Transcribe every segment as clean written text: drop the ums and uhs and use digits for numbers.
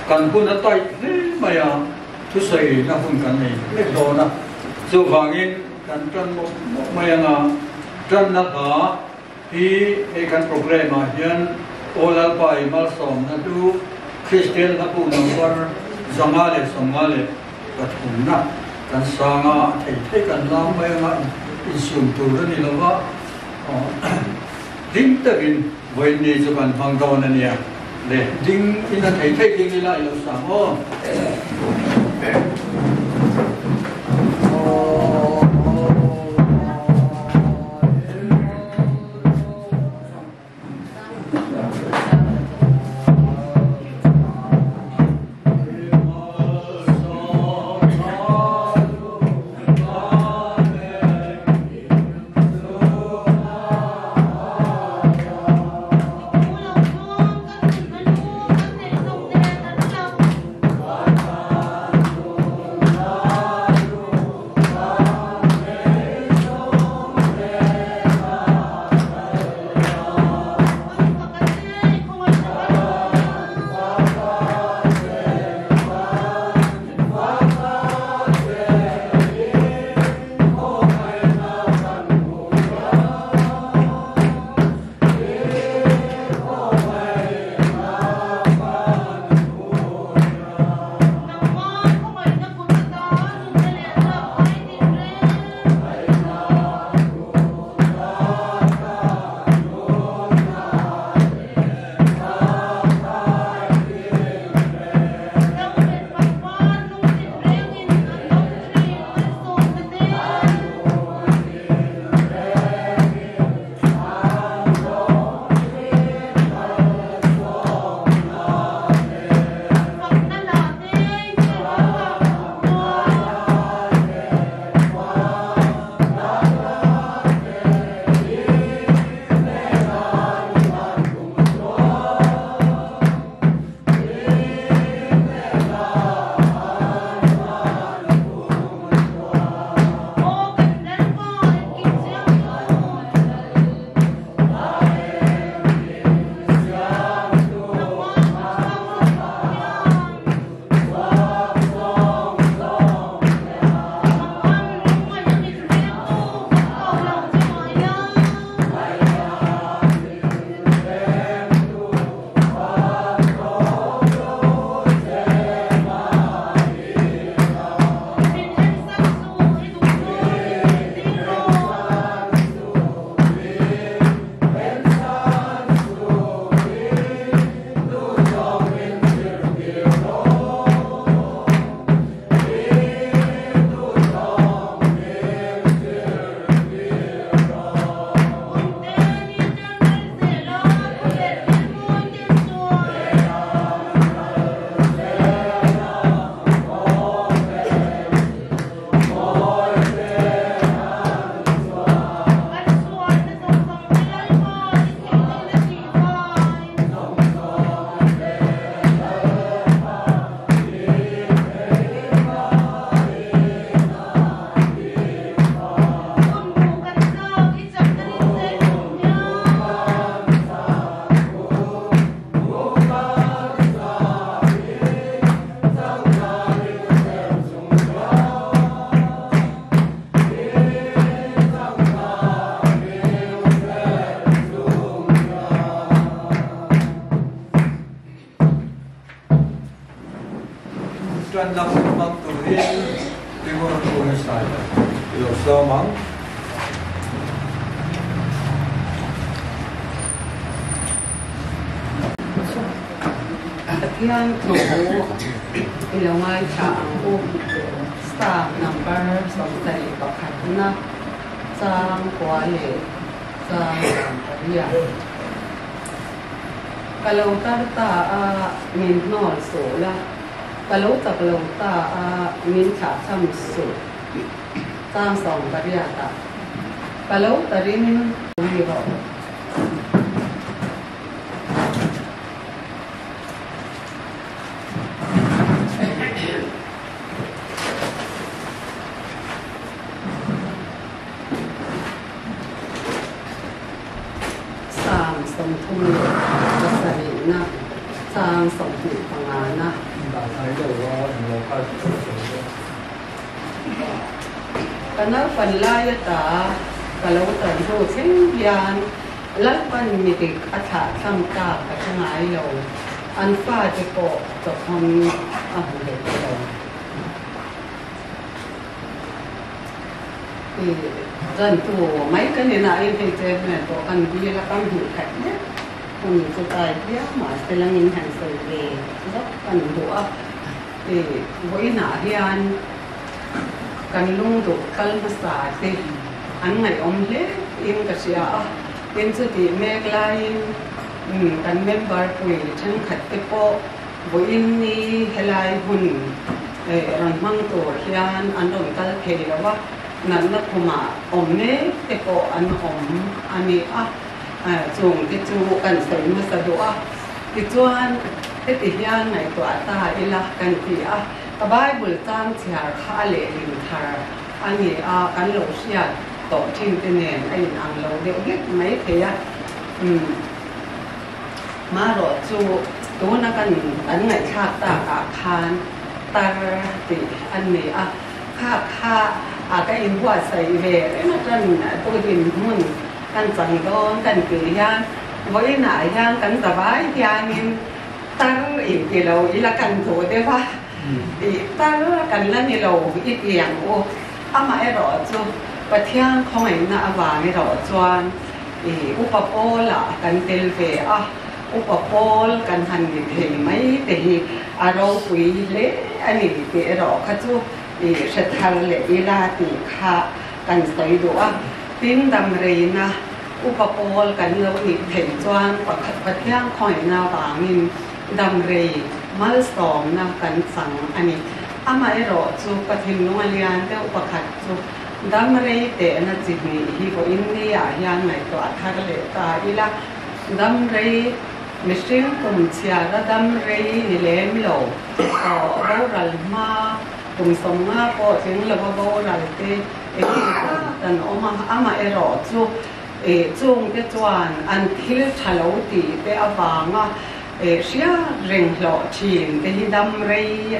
kan hun atai maya thu sei na hun kan nei le do na so wangin kan tran mo maya nga tran na ka hi e kan problema hian olal pai mal som na tu Christian na pu number zamale somale pathumna kan sanga thei kan lam maya nga isum tu ni lawa ding takin voi ni chu kan phang don ania le ding in a thei ding ila ilo samo Tuan lang mang tuhin timur punya saya. Yo samang. Yan to ilaway sa ang staff number sa tayo pakat na sa kuwali sa Korea. Kalau tarta min nol sola kalau ta min cha sam so sang song Korea ta kalau tari min ro sang song thì bằng na đã thấy được rồi nó có cái nó phần lai ta cái lâu tận rồi sinh viên lát ban mi cái thả tham gia cái ngày lâu anh pha cái bộ tập hôm anh được lâu thì dân tu mấy cái này là em thấy thế này có anh đi là anh hiểu khách nhất mình có tài biết mà sẽ là những hàng sự về rất cần hiểu thì với nãy hiền cần lung tục cần massage thì anh ngày ông lẽ em cái gì em sẽ đi make lại cần member của chân khách cái bộ với em đi hay lại hun rồi mang tổ hiền anh đồng cái thế làนั่นนักขมาอมเน่แต่ก็อันอมอันนี้จงที่จูกันใส่มาสะดวกที่จวนที่ติยานในตัวตาอิละกันที่ตะบายบุลตามเสียข้าเล่ลินทาอันนี้กันหลงเสียต่อทิ้งเป็นเนนไอ้นางเราเดี๋ยวนี้ไม่เทียมารอจูตัวนักกันอันไหนชาติตาอาคารตาติอันนี้ข้าก็อินหัวใส่เวรนั่นกันตัวดินมุ่นกันจังก้อนกันเกลียนไว้หน้ายางกันสบายยางอินตั้งอีกที่เราอีละกันโถเดี๋ยวว่าอีตั้งกันแล้วนี่เราอีกอย่างโอ้อามาไอ้รอจูประเทศของไอ้น่าวางไอ้รอจวนอุปโภคละกันเตลเวอุปโภคกันหันเห็นไหมแต่เราคุยเละอันนี้ที่ไอ้รอข้าจูชัดทันเลยเวลาตีข้ากันใส่ดูติ้งดำเรีนะอุปโภคกันเราอีกเห็นจวนประเทศคอยนาบางินดำเรีมาสองนะกันสั่งอันนี้อามาไอรอจูประเทศนวลยันเดอุปขัดจูดำเรีเตนะจิตนี้ฮิโกอินเดียยันไหนตัวทัดเลยตาอีละดำเรีมิสซิ่งตุ่มเชียระดำเรีนี่เล่มโลเรารัลมาตุ่มสมงาพอถึงเราก็รัลเตแต่ออกมาอามาไอรอจูจงเตจวนอันที่ทะเลาตีเตอวางเสียเร่งหล่อชีนเตฮิดำเร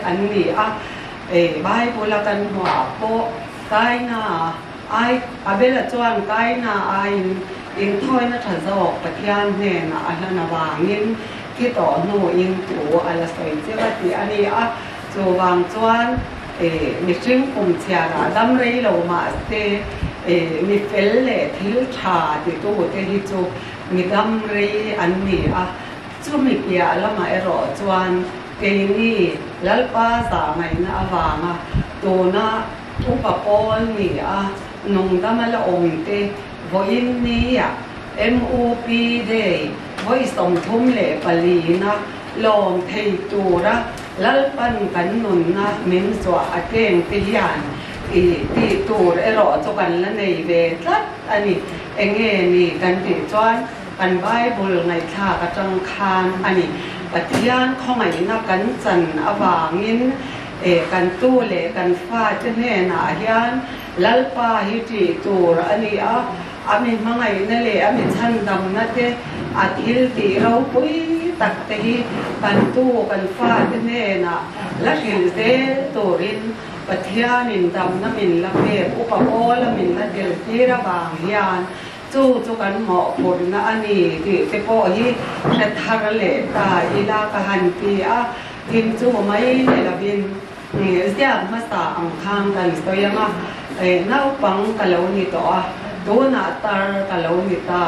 อันนี้ใบบุลกันหัวโปไกน่าเบลจวนไกน่าอินถ้อยนัทจอกปะเทียนเนน่ะอันนั้นวางินที่ต่อโนอินตัวอะไรสวยเจ้าที่อันนี้จูวางจวนมิชิงปุ่มเชียระดำเรเรามาเตมีเฟลเล่ทิลชาติตัวเตหิจูมีดำเรอันนี้จูมีเปียละมารอจวนเกนี่ลัลปาสามัยนะวางตัวน่ะอุปโภคนี่นุ่งดำมาละองเตวันนี้MOP เดย์วันสมทุมเล่ปลีนะลองเทตัวละลัลปันกันนุนนะมินสวะเก่งตียานตีตัวรอจุกันละในเวทัดอันนี้เงี้ยนี่กันติดจวนกันใบบุลในชากระจังคานอันนี้ปฏิญาณของไอ้นักกันจันอวางินกันตู้เล่กันฟ้าจะแน่หนาเฮียนลัลปาฮิจิตัวอันนี้อามิมังไงนั่นแหละอามิชันดำนั่นเองอาทิตย์ที่เราปุ้ยตักเตะกันตู้กันฟ้าจะแน่น่ะและหินเตตัวรินปฏิญาณินดำนั่นมินละเพียอุปโภคละมินละเดลที่ระบางยานจูกันเหมาะผลนะอันนี้ที่เฉพาะที่จะทาร์เลตาอีลากหันปีทิมจูไม่ในละบินเสียมาสาอังคางกันตัวยังน่าฟังกันแล้วนี่ตัวน่าตากันแล้วนี่ตา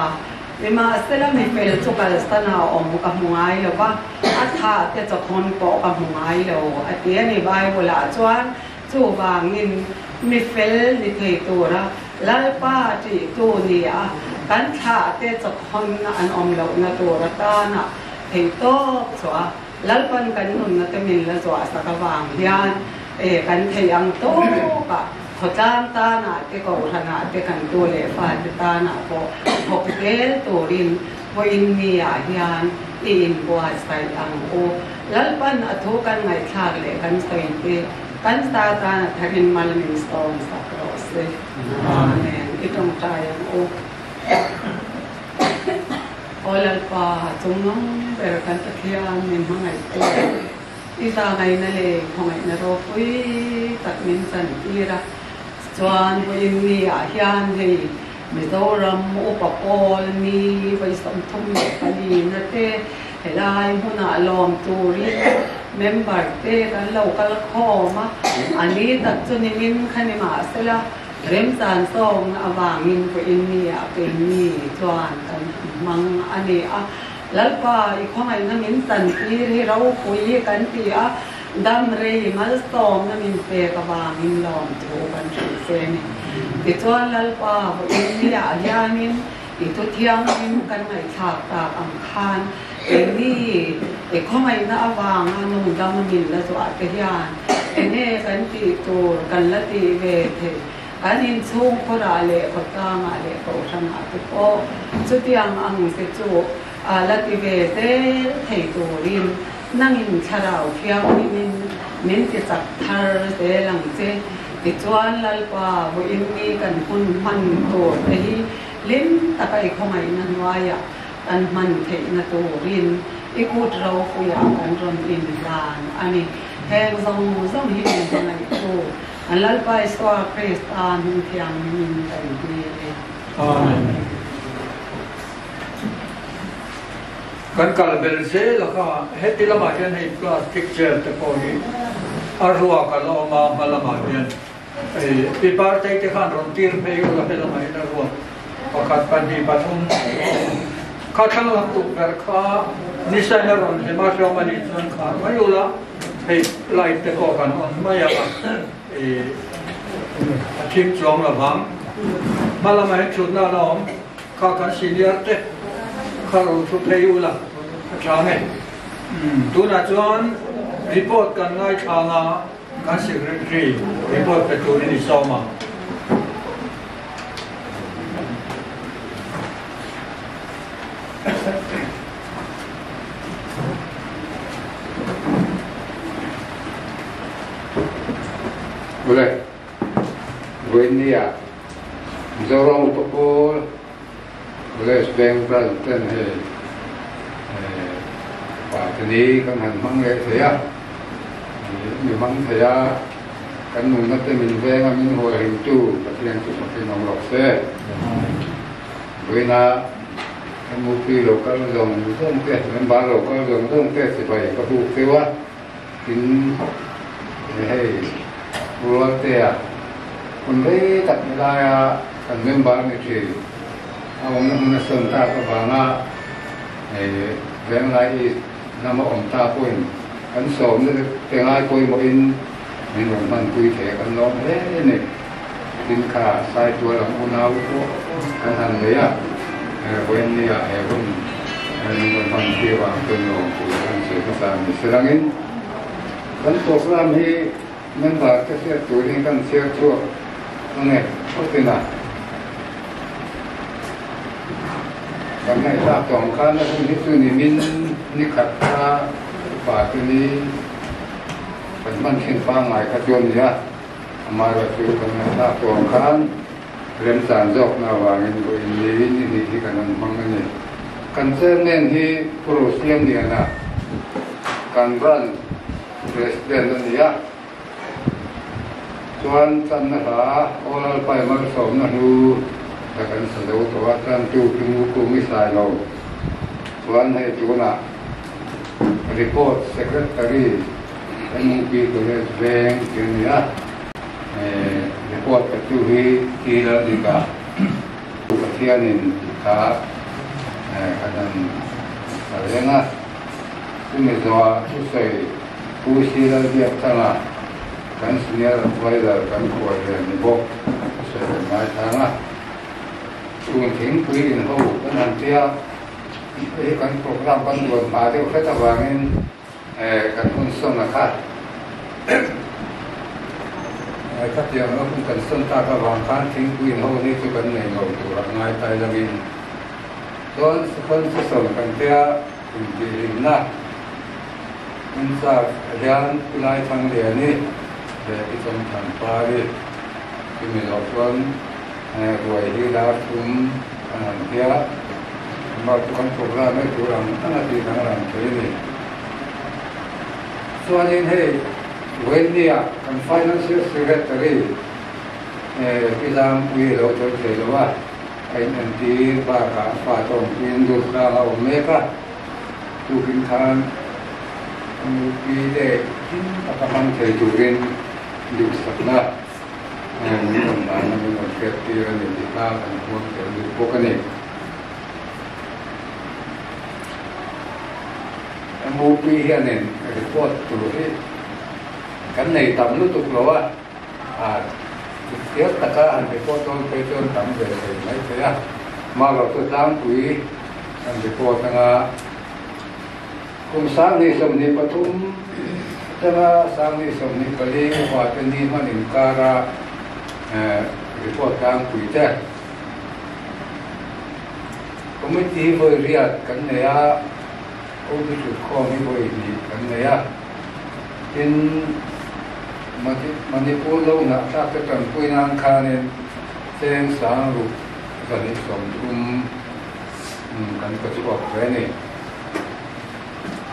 มาเสร็จแล้วมีเฟลจุกันสนาอมกับหงายแล้วว่าถ้าจะคนปอกกับหงายแล้วอันนี้ในใบเวลาจวนจูบางนินมีเฟลนี่เทตัวละลัลป้าจีตัวนี้กันถ้าจะคนอันอมแล้วนะตัวละตาน่ะเทโต้ชัวลัลปันกันนุ่นนะจะมีละชัวสักบางยานกันเทียงโต้กะขจามตาหนาเตก็ขนาดเตกันตัวเล็บฟ้าตาหนาก็หกเกลตัวรินวินมีอาญานอินบัวใส่อังโอลัลปันอธุกันไงชาเลยกันใส่เตกันตาตาหนาทักินมาลมินสตอมสักรสเลยอาเมนอิตรงใจอังโอ olal pa chungam berkan takhian min mangai te ita ngai na le khongai na ro pui tak min san ira chuan pui ni a hian hei mi doram upapol ni vai som thum ni kali na te helai huna lom turi member te kan local khoma ani tak chuni min khani ma sela rem san song awangin ko inni a pe ni chuan kan mang ani a lalpa I khongai na min san ti ri rau pui kan ti a dam re mal som na min pe ka wangin lom tu kan se ni ti chuan lalpa ko inni a hianin I tu thiang min kan ngai thak ta ang khan ni khongai na awang anu dam min la chu a te hian ene kan ti tu kan la ti ve the anin chung khora le khota ma le ko thana te ko chu tiang ang se chu la ti ve te thei tu rin nangin tharau khiao min ti chak thar te lang che ti chuan lalpa bo in ni kan hun man to te hi lim takai khomai na nuaya kan man thei na to rin I kut rau khuya kan ron in dan ani heng zong hi in ngai to an lalpa iswa kristan hin thiang min kai ni amen kan kalbel se la kha heti lama hian hei plastic chair te pawh hi arua ka lawma malama hian pi par te khan ron tir phei la helama in arua pakhat pani pathum kha thang lam tu ber kha nisai na ron hema shomani chuan kha mayula hei light te pawh kan on maya athim chuang la wang malama hin chutna lawm kha kan senior te karo thu pheiula chane tuna chuan report kan ngai thanga kan secretary report pe tu ni soma boleh buenia zorong popol boleh sebeng president Pak ini kan memang saya memang saya kan mengenai minveng amin hoa itu tapi yang tu pakai nomor saya buena mungkin lokal dong dong teh memang lokal dong dong teh sebagai kabuk sewa in hei pulau tehคนได้ตัดเวลากันเมื่อบ้านนี่คือเอามันส่งตาก็บางอ่ะแรงไรนำมาอมตาคุยกันสมเนี่ยแต่งไรคุยมาอินมีหนุ่มมันคุยแถกันน้องเนี่ยดินขาใส่ตัวหลังอุณหภูมิกันทันเลยอ่ะเว้นนี่อ่ะคนมีหนุ่มมันที่วางตัวน้องคุยกันเสียภาษามีเสียงอินกันตัวสามที่มันบาดก็เสียตัวนี้กันเสียชั่วนั่นเองก็เป็นอะไรกันให้ทราบสองครั้งแล้วที่สุนิมินนิขัดตาป่าตัวนี้เป็นมันเช่นฟ้าหมายขจรเนี่ยมาเราคือกันให้ทราบสองครั้งเรียนสารจบนาวางินก็อินดีนี่ที่กันนั่งฟังกันนี่กันเส้นเน้นที่โปรเซียมเนี่ยนะการบ้านเรสเดนเนี่ยส่วนจันทร์โอลาไปมาสมนะดูแต่กันสะดวกตัวจันจูพิมูกุมิสายเราส่วนให้จูน่ะรีพอร์ตเซกเรตารีให้มุกีตัวเลแรงที่นี่นะรีพอร์ตกับจูฮีที่เราดีกว่าผู้เที่ยวนินขาขนาดอะไรนะผู้มีตัวผู้ใส่ผู้ชีเราเรียกทั้งนั้นกันสิ่งนี้เราไว้เรากันคอยเรียนในบอกเสร็จมาทางอ่ะส่วนถึงคุยกันเขากันนั่นเที่ยวกันโปรแกรมกันด่วนมาเดี๋ยวแค่ตะวันเองกันคนส่งนะครับถ้าเดี๋ยวเราคุณกันส่งตาตะวันคันถึงคุยเขานี่คือกันในเราตัวง่ายใจละมินส่วนคนที่ส่งกันเที่ยวคุณดีนะมันจะเรียนไล่ทางเรียนนี่ที่สำคัญปารีที่มีหลอกลวงรวยที่ดาวทุ่มขนาดเที่ยว mà tụi con thuộc ra mấy tụi làm nó là gì thằng làm thế này cho nên hey when đi à còn financial secretary cái giam quy lâu tôi thấy là anh đi và cả phá tổng viên được ra là omega tu kinh than quy để các bạn thấy tu viên được sắp na mình còn là mình còn kết thì là mình đi ra thành quân để được vô cái này mua quy hiện nay report tu cái này tầm lúc tục lo tiếp tất cả anh report tôi phải cho tầm về mấy cái à màเราตัวตั้งคุยอันที่พอตั้งคุณสร้างในสมนิปทุมตั้งสร้างในสมนิปลีว่าเป็นนี่มันอินการะรีพอร์ตตั้งคุยแต่ก็ไม่ตีบริเรียดกันเนี่ยก็ไม่จุดข้อไม่บริดีกันเนี่ยเป็นมันที่พูดลงนะถ้าจะกันคุยนานคาเนี่ยเสียงสางรูกันนี่สมดุลกันก็จะบอกไว้นี่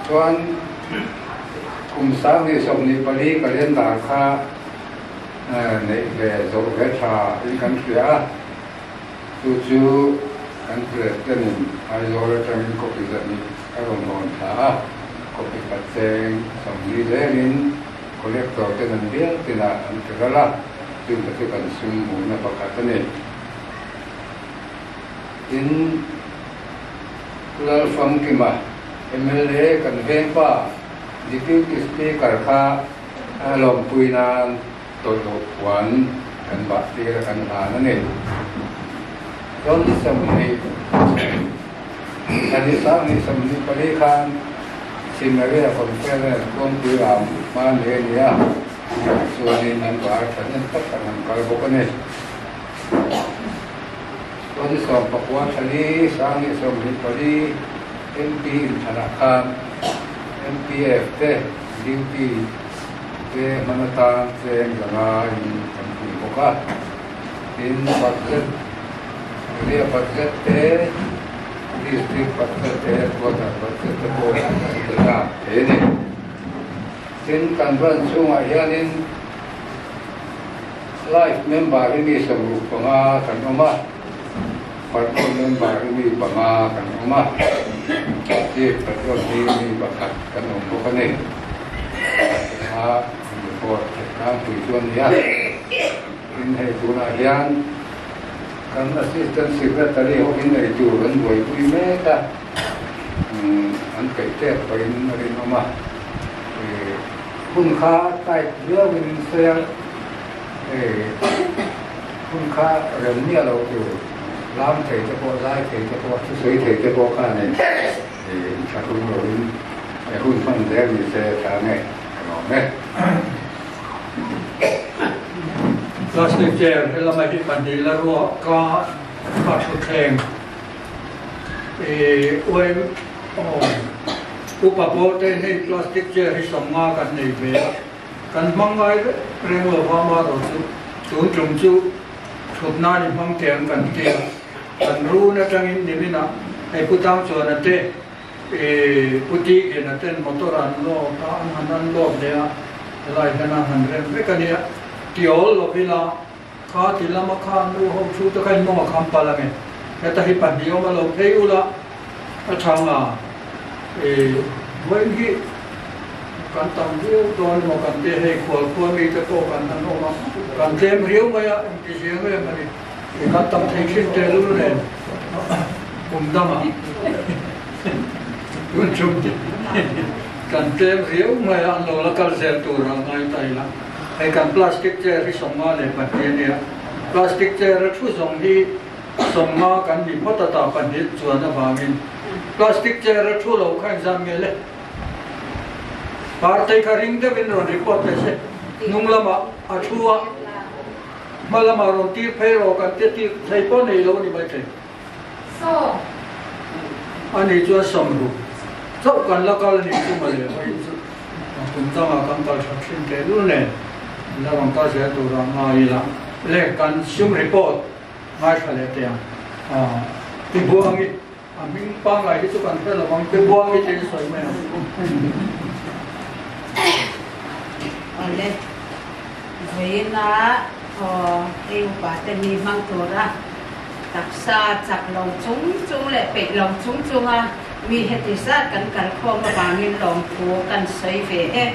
ส่วนกลุ่มสามนี่สมนิปลีก็เรียนราคาในเรื่องโซเวชาที่กันเสียจู่ๆกันเกิดเป็นไอโซเลชันก็เป็นแบบนี้ก็ลงนอนท่าก็เป็นปัจจัยสมนิเลนินก็เรียกตัวเป็นเดียวที่น่าอันตรายซึ่งก็จะกันซึ่งมูลประกาศนี้อินเราฟังกี่มา MLA กันเว้นป่ะ Deputy Speaker ค่ะลงคุยนานตัวหลบหวันกันบัดเดียกันหานั่นเองตอนนี้สมัยอันที่สามนี่สมัยปริคันสินเรียกคนแก่เนี่ยร่วมคุยอ่ำมาเรียนเนี่ยส่วนนี้นั่นว่าฉันนั่นตัดกันกันพวกนี้ตอนที่สองปักว่าชลีสามนี่สมัยปริ MP ธนาคาร MPF เต้ดิวตี้เต้มันตามเต้ยังไงกันคุยพวกนั้นอินบัตเจ็ตเรียกบัตเจ็ตเต้ดิสตริกบัตเจ็ตเต้ตัวนั้นบัตเจ็ตเต้ตัวนั้นเต้เนี่ยอินกันวันช่วงอายุนี้ไลฟ์เมมเบอร์ที่มีสมุดปังอากันออกมาปัจจุบันบาร์มีปังอากันออกมาที่ปัจจุบันนี้มีบัตรกันออกมาเนี่ยพอทางผู้ช่วยเนี่ยอินให้ตัวนายันกัน assistant secretary เขาอินให้จูรันบวยคุยแม่ตาอันเกิดเจ็บไปนั่นเองออกมาคุณค่าใต้เรื่องวินเซียคุณค่าเรื่องนี้เราอยู่ล้างเถจะพอไล่เถจะพอสวยเถจะพอข้าเนี่ยชาคุณเราหุ้นฟันแดงมีเสียทางไงเนี่ยplastic chair เราไม่ได้ปันดีแล้วรัวก็ปัดชุดแข่งอวยอุปโภคได้ให้ plastic chair ที่สมมากันในเวลกันบางไว้เรื่องว่ามาเราจุดจุ่มจุทุบหน้าในห้องเตียงกันเตียงกันรู้นะจังอินนี่มินะไอ้ผู้ตั้งส่วนนั่นเต้ผู้ที่เห็นนั่นเต้นมอเตอร์รันโลกอันนั้นโลกเนี่ยอะไรกันนะหันเรื่องไม่กันเนี่ยที่ออลเวลาข้าที่ละมาข้าดูห้องชูตะไคร้มองคำปาละเมแต่ถ้าให้ปัดเดียวมาเราเพยุละช่างวันที่การทำเรื่องตอนมากันเตะให้ขวดมีแต่โตกันนั่นออกมาการเตะเรียวมาอย่างที่เสียงเรื่องมันการทำเทคนิคเตะรู้เลยผมดำอ่ะคุณชมดิการเตะเรียวมาอย่างเราละกันเสียตัวเราไม่ตายละไอ้การพลาสติกเจอที่ส่งมาเลยปัจจุบันเนี่ยพลาสติกเจอทุกส่งที่ส่งมากันมีพัฒนาปัจจุบันส่วนนั้นบางมินพลาสติกเจอทุกเราข้างซ้ำเลยปาร์ตี้คาริงเดวินรอนรีพอร์ตเลยสินุ่งละมาอาชัวมาละมารอนตีเพย์รอกันที่ใช้ป้อนในโลกนี้ไม่ใช่อันนี้จะสมรู้ชอบกันละกันนี่คือมาเลยคุณต้องมากันต่อชักชิ้นเดียวเนี่ยแล้วมันก็จะตัวเราง่ายละเล่กันซุ่มรีพอร์ตง่ายขนาดเดียวที่บัวงี้ mình ba ngày thì chúng ta phải là bằng cái buông cái trên sợi mày lên với nó yêu bà tên mi mang tổ ra tập sa chặt lòng chúng lại bị lòng chúng à mi hết thì sát cần không mà bà mình lòng phố cần xây về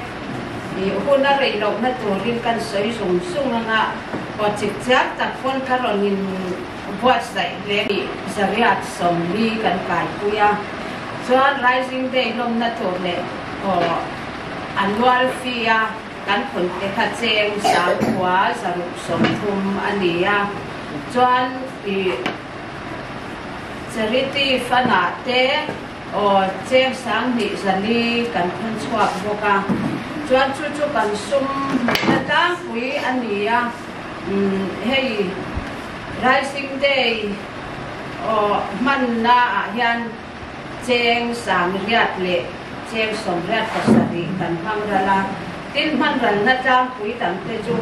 thì hôm nay rồi lòng nó tổ riêng cần xây sung à còn trực tiếp tập con cái rồi nhìn buat dạy lẽ bị zariat som mi cần cài kuya cho rising day lòng nó tổ lệ annual feeกันผลเอกเจงสาวหัวสรุปสมทุมอันนี้จวนจริตีฟนาเตเจงสังหิสันนีกันคนชอบโบกาจวนชุกันซุ่มนัดตั้งคุยอันนี้ให้ rising day มันน่ายันเจงสามเรียดเละเจงสมเรียดภาษาดีกันพังระลาtin man ran na jam pui tam te chu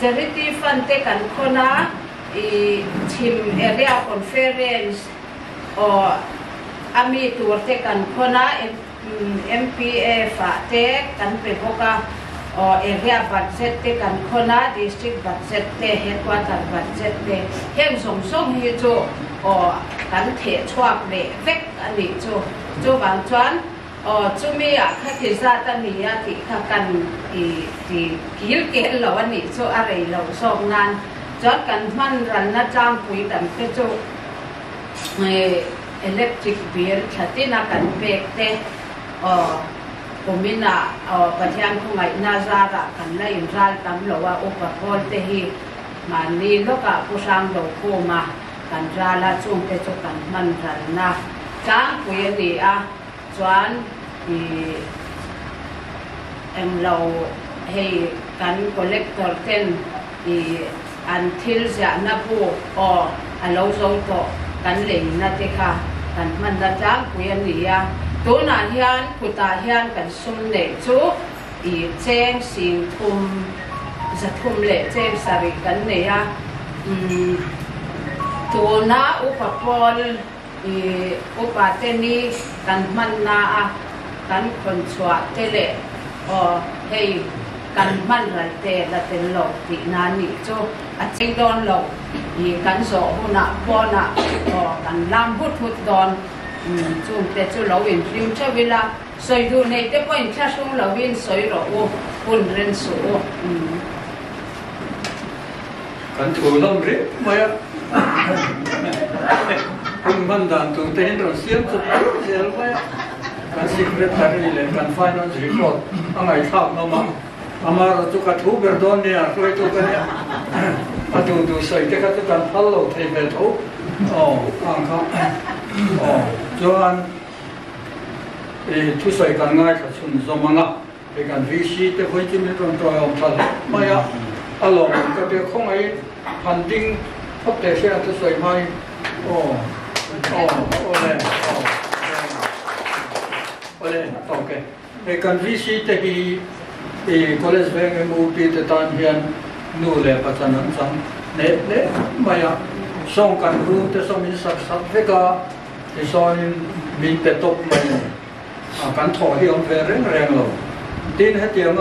charity fund te kan khona thim area conference ami tur te kan khona MPA fa te kan pe boka area budget te kan khona district budget te headquarter budget te hem song hi chu kan the chhuak le vek ani chu bang chuan chú mi khách thì ra ta mi thì khách cần thì kiểu kiện lâu anh ấy cho ở đây lâu song nan chọn cần man rắn na trang quý tầm cái chỗ electric bill thật tin là cần bẹt thế cũng mình là bản thân không ai na ra là cần lấy ra tầm lâu à overhaul thế hi mà đi lúc cả cô sang đầu cô mà cần ra là chung cái chỗ cần man rắn na trang quý anh ấy chọn thì em lâu hay cán collector ten thì until giờ na bu lâu rồi to cán lấy na te kha cán man na trang quyền gì tối na hian kuta hian cán sum lệ chú thì cheng xin thum giật thum lệ cheng sari cán này tối na upapol thì upateni cán man naกันคนชัวเตเล่ให้กันมันรันเตละเตลอกที่นานี่โจอัดจิงดอนหลอกอีกันโซหุนะปอนะกันลำพุดดอนจุ่มแต่จุเราวินฟิวเจอร์เวลาสวยดูในเตปอยน์แค่ช่วงเราวินสวยหรอปุ่นเรนสูกันถูน้ำริบไหมคุณมันดันตรงเต็นเราเสียงสุดเสียไหมกัน secretary เลยกัน finance report อะไรข้าวน้ำมันอามาเราจุกทูเบอร์ดอนเนี่ยช่วยตัวกันเนี่ยมาดูใส่เด็กก็กันพัลโลเทเบลทูอ่างครับจวนทุกใส่กันง่ายกับชุนสมังอ่ะเป็นการวิชีแต่คนที่มีตรงตัวองค์ท่านไม่อะอารมณ์ก็เดี๋ยวคงไอ้พันดิ้งพบแต่เชื่อทุกใส่ไม่เลยโอเคในการวิสิตที่college bank MOP แต่ตอนเรียนนู่นเลยปัจจุบันสังเนี่ยไม่อะส่งกันรู้แต่ส่งมินสักเพื่อที่ส่งมินแต่ตบไม่การถอดที่องค์แรงเราทีนี้เดี๋ยว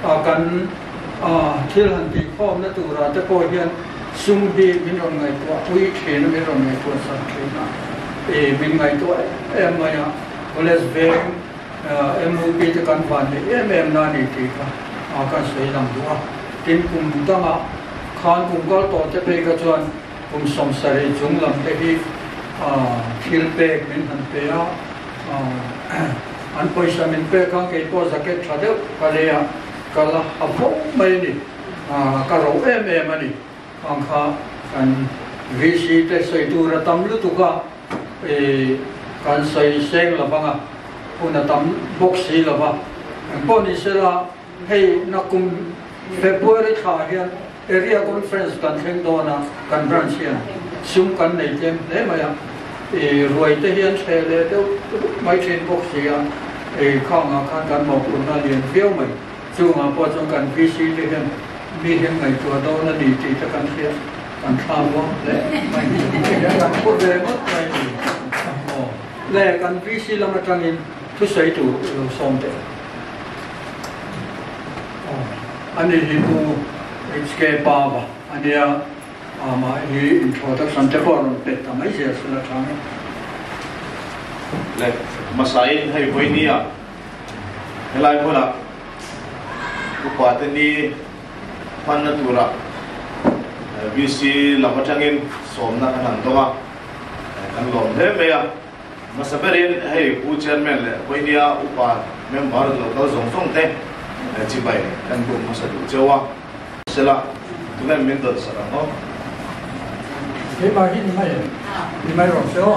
มาการที่หันตีข้อมนั่นตัวเราแต่พอเรียนซุ่มดีมินรอนไงตัวอุ้ยเขียนมินรอนไงตัวสักทีนะมินไงตัวไม่อะcollege bank MOP จะกันฟันเนี่ยนั่นนี่ที่การสวยงามด้วยทีมกลุ่มตั้งขานกลุ่มก็ต่อจะไปกระจายกลุ่มสมศรีจุงลำที่ทิลเปกมินหันเปียอันพอยสามินเปกข้างเกย์พอสักเกตชาเดลก็เลยก็ละฮับพงไม่นี่ก็เรามันนี่ข้างข้ากันวิสิตสวยดูระดับลุตุกะการใส่เซ็งละบ้างคุณทำบ็อกซี่ละบ้างพอนี่เสร็จแล้วให้นักกุมเฟบรุยถ่ายเห็นเอเรียคอนเฟรนซ์กันเฮงโดนะกันบรันเชียนซุ่มกันในเต็มเลยไหมอ่ะรวยแต่เห็นเฉลี่ยเดี๋ยวไม่เช่นบ็อกซี่ข้างอาคารการหมอกคุณน่าเรียนเฟี้ยวไหมจู่มาพอจงกันพิเศษที่เห็นมีเห็นไหมตัวโดนั่นดีที่จะกันเทียนกันทำว่าและไม่ได้การพูดเลยมั้งไม่ le kan VC lama tangin thu sei tu som te ani hi ku HK Baba ania ama hi introduction te koron pet tamai se sula thang le masain hay boinia helai bola upatani panatura VC lama tangin som na kan donga kan lom he meya masaberin hay u chairman le boinia upa member local zong song te chi bai kan bu masadu chewa sela tunan min dot sara no he ma hi ni mai ro so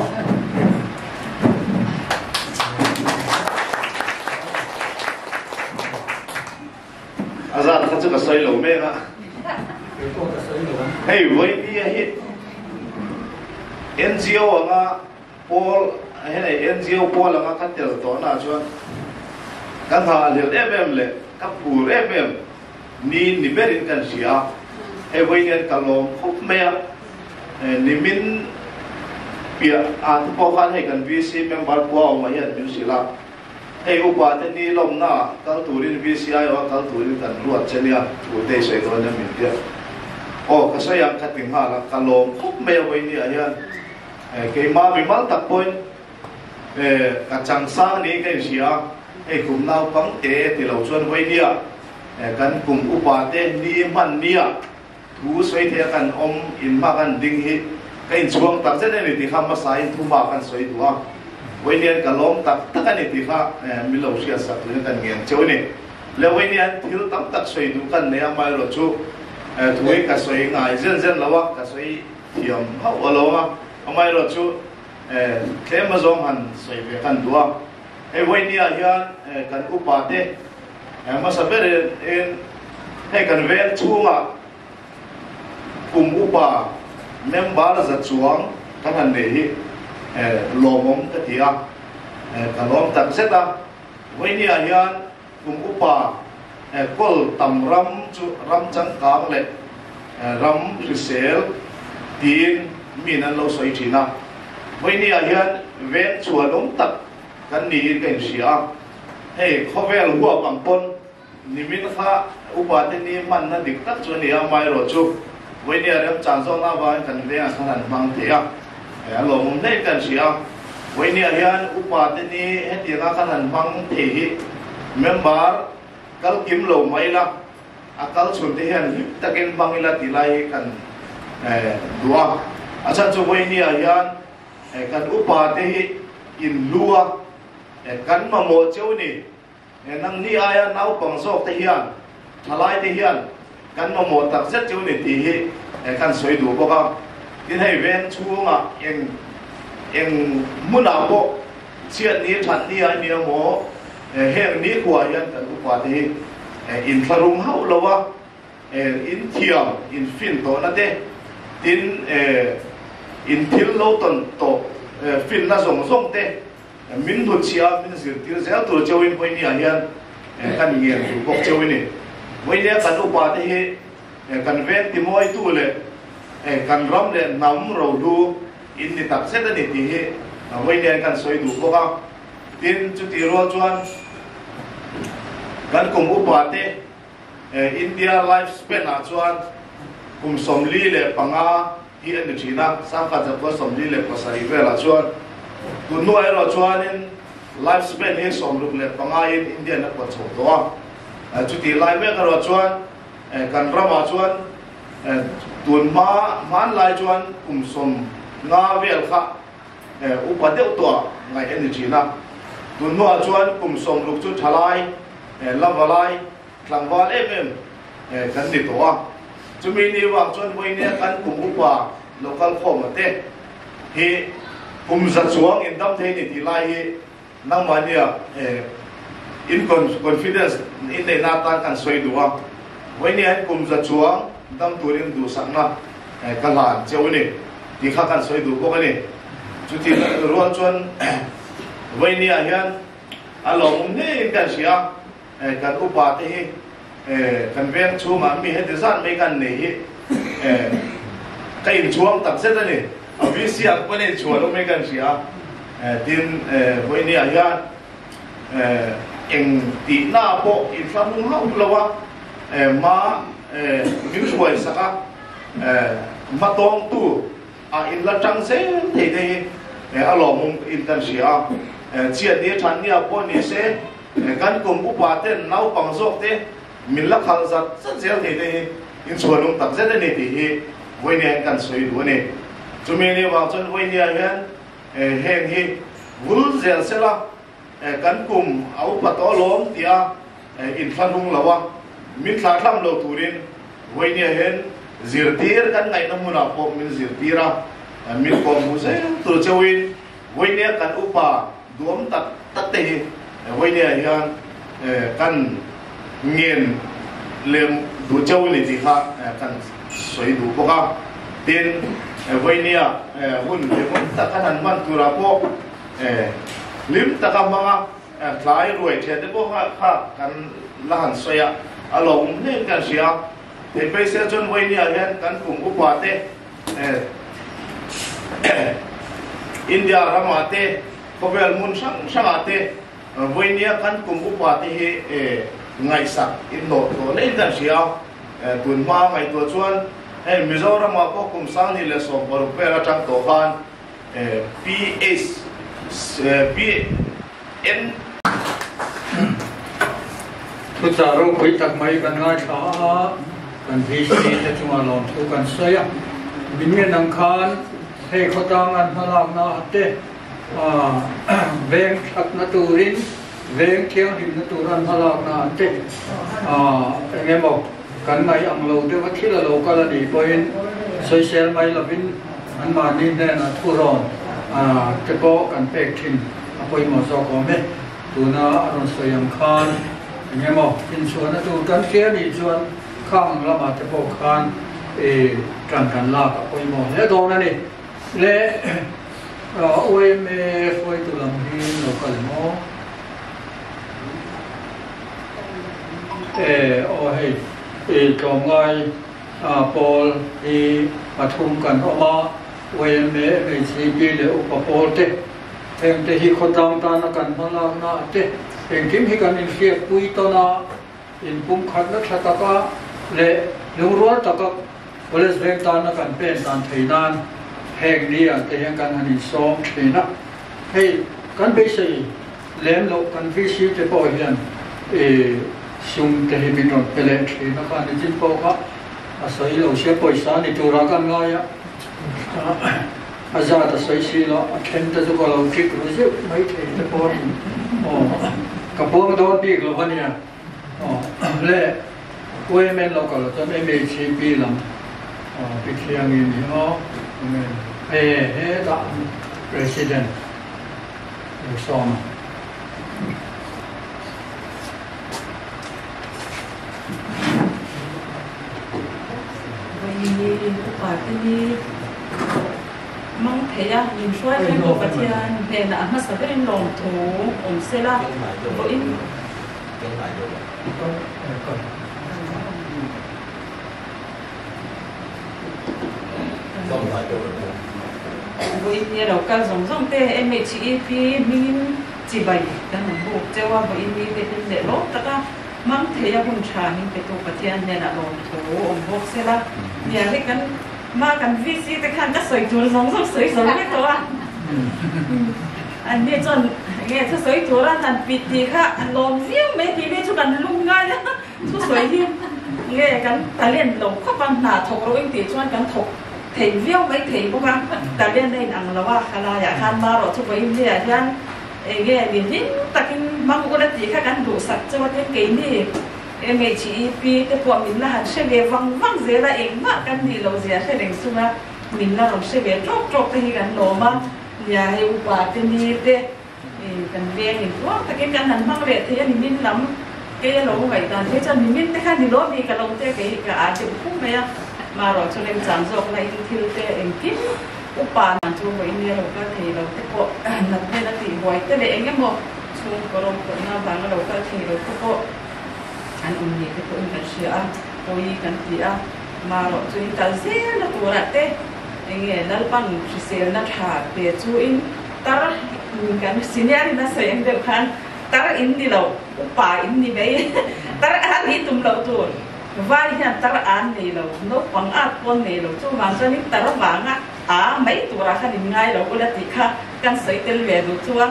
azan kha chu ka sai lo me na hey voi ni hi NGO nga Paul hay NGO Paul nga ka tel to na chuan kan ha le FM le ka pur FM ni berin kan sia e voi ni kalom khop me ni min pia an po khan hay kan VC member po ma yan du sila hey upa te ni lom na kal turin VCI wa kal turin kan ruat chenia u te sei do na min dia o ka sa yang ka ting ha la kalom khop me voi ni ayan ke ma mi mal tak point ka chang sang ni kan sia e kum nau pang te ti lo chuan voi nia kan kum upa te ni man nia thu soi the kan om in ma kan ding hi kain chuang tak chen ni ti kham ma sai thu ma kan soi duwa voi nia ka lom tak tak ani ti kha mi lo sia sa tu kan ngen cheu ni le voi nia thil tam tak soi du kan ne mai ro chu thui ka soi ngai zen zen lawa ka soi thiam ha olawa amai ro chu tlem azom han soi ve kan duwa e voi nia hian kan upa te ma sabere en he kan vel chunga kum upa member za chuang kan han ne hi lomom ka tia kalom tak seta voi nia hian kum upa kol tam ram chu ram chang kang le ram risel tin min an lo soi thina voi nia hian ven chualom tak kan ni kan sia hey khovel huwa pangpon nimin kha upa te ni man na dik tak chu ni amai ro chu voi nia rem chan zo na ba kan ve a khan mang te a lo mum nei kan sia voi nia hian upa te ni heti nga khan mang the hi member kal kim lo mai la akal chun te hian takin bangila tilai kan dua acha chu voi nia hian kan upa te hi in lua kan ma mo cheu ni nang ni aya nau pang sok te hian thalai te hian kan ma mo tak zet cheu ni ti hi kan soi du bo ka tin hei ven chunga en muna bo chiat ni that ni ai ni mo heng ni kwa hian kan upa te hi in tharum hau lawa in thiam in fin to na te tin in thil lo ton to fin na zong zong te min du chia min zir tir zel tur chewin voi ni hian kan ngien tu bok chewin ni voi ne kan upa te hi kan ven ti moi tu le kan ram le nam ro du in ni tak se da ni ti hi voi ne kan soi du boka tin chu ti ro chuan kan kum upa te India lifespan a chuan kum somli le panga hi an china sang ka ja somli le pasai vela chuan tu nu ai ro chuan in lifespan hi somluk le panga in India na ko chho to a chu ti lai me ka ro chuan kan rama chuan tun man lai chuan kum som nga vel kha upa deuh to ngai an china tu nu a chuan kum somluk chu thalai lavalai tlangwal FM kan ni to a chumi ni wang chuan voi ne kan kum upa local khom te hi kum za chuang in dam the ni ti lai hi nang mania in confidence in nei na ta kan soi duwa voi ne kum za chuang dam turin du sakna kalan cheu ni ti kha kan soi du ko ni chu ti ruan chuan voi ne hian along ne kan sia kan upa te hi kan ven chunga mi he design me kan nei hi kain chuang tak se da ni avisi ak pane chualo me kan sia tin với nia hiền anh tí na bộ in phan hung hậu lâu mà những suy saka mà tông tu in là trăng sẽ thì alom intensia chia đi chăn nia bộ ni sẽ kan cùng u ba tên nấu bằng dọc thế mình lắc hàng giật rất dễ thì in xuân ông tập rất là thì với nia kan suy đuổi này chúng mình vào chân với nia hèn hi vul zel sẽ là kan cùng áo bắt áo lom tia in phan hung lawa mình thà tham lâu turin với nia hèn zirtir kan ngày năm muna po mình zirtira mình còn muốn sẽ từ châu in với nia kan upa duom tắt tắt tê với nia hiền kan nghiền liềm đủ châu này thì khác kan suy đủ bốc tin với nia hun liềm tắt kan ăn man tura po lim tắt kan mang lái ruồi thì đấy bốc khác kan lahan soya along nên kan sia thì bây giờ chọn với nia hiền kan cùng upa tê India ramate kovel mun sangate với nia kan cùng upa tê ngày sắc in độ lấyกันเสียตุนมาngàyตัวชวนMizoramมาก็คุมสร้างนี่เลยส่งบริเวณจังตัวกันPS PN ทุกสารคุยตักไม่กันง่ายช้ากันพีซีจะชวนลองทุกันเสียบินเงินอังคารให้เขาตั้งอันพลังนาเตเวงชักนตูรินเวงเที่ยวหิมนตูรันพลังนาเตเงี้ยบอกกันไม่อังโลเดี๋ยวว่าที่เราก็ระดีพอเห็นโซเชียลไม่ละบินอันมานี่แน่นะทุรอนจะโปกันเป็กทิ้งพอหมดสองคนเนี่ยตัวน่าอารมณ์สวยงามเงี้ยบอกเป็นส่วนนะตัวกันเสียนี่ส่วนข้างละมาจะโปกันกันลากพอหมดแล้วตรงนั้นนี่และโอ้ยเมย์คอยตัวลำหินเราก็เลยมองโอ้ยจอมไงปอลมาทุ่มกันออกมาเวเมย์ไม่ชีบีเลยอุปปอลเตเองแต่ที่คนตามตานักันพลังนาเตเองทิมให้กันอินเสียปุยตนาอินปุ่มขัดนักชะตากะเละลุงรัวตะกับเวลสเวงตานักันเป็นตานไทยนานแห่งนี้แต่ยังกันหันซ้อมเทนะให้กันไปใส่เล่มโลกันฟิสิจะพอเห็นซุ่มเทมินอนเปล่าเทนะกันในจิตพอครับอาศัยเราเชื่อปอยสานิตัวรักันง่ายอาจารย์อาศัยสิละเข็นแต่ตัวเราคิดรู้สึกไม่เทจะพอกับพวกโดนปีกเราวันนี้เล่เว้ยแม่เราก็เราจะไม่มีชีปีลำไปเที่ยงนี้da president Osama ini parti ini mang thaya in shwa kan ko patian ne na ma saberin long to sela bo in với nhà đầu cao giống thế em mấy chị mình chỉ bày đang buộc cho qua với mình để lót tất cả mang thế ya bún chả mình phải tụt bát thiên nhà nào thổ ông buộc xe la nhà cái căn mà căn vi si cái căn các sợi chuột giống sợi cái thôi anh biết chọn nghe thứ sợi chuột là thành vịt gì khác anh lom riêng mấy thì biết cho căn lung ngay nhá chút sợi hiên nghe căn ta liền lồng khắp văn nà thổ rồi anh thì cho căn thổ thầy viêu mấy thầy bố gắng ta lên đây ăn làว่าอะไรอยากทานมาหรอทุกวันนี้ท่านเงี้ยดินตักมาบุกนัดที่ข้ากันดูสัตว์จังหวัดเก่งนี่เมจีปีแต่พวกมินละหันเชื่อเววังเสียละเองมากกันนี่เราเสียเชื่อเด้งสุนัขมินละเราเชื่อเวจบที่กันโลมาอย่าให้อุปาทินีเด้กันเวียนอีกว่าแต่กันหันมากเลยที่นี่มินล้ำเกี่ยเราไว้ตอนที่จะมินแต่ข้านี่รถดีกับเราเจ๊เกี่ยกับอาจจะพุ่งไปอ่ะมาเราจะเล่นจานจอกอะไรที่เราเตะเองกินอุปาณจูไว้เนี่ยเราก็ทีเราก็นับให้นับตีไว้แต่เด็กเองก็บอกช่วงกรมคนหน้าบางเราก็ทีเราก็อันอุ่นนี่ก็อุ่นกันเชียร์ปุยกันทีมาเราจูอินตาเซ่นักตัวละเตะเงี้ยนั่นปังเสียนักหาเปียจูอินตา kan senior na sa yang de khan tar in ni lo pa in ni be tar an ni tum lo tu vai hian tar an nei lo no pang at pon nei lo chu mang cha ni tar wanga a mai tu ra khan in ngai lo ula ti kha kan sei tel ve du chuwa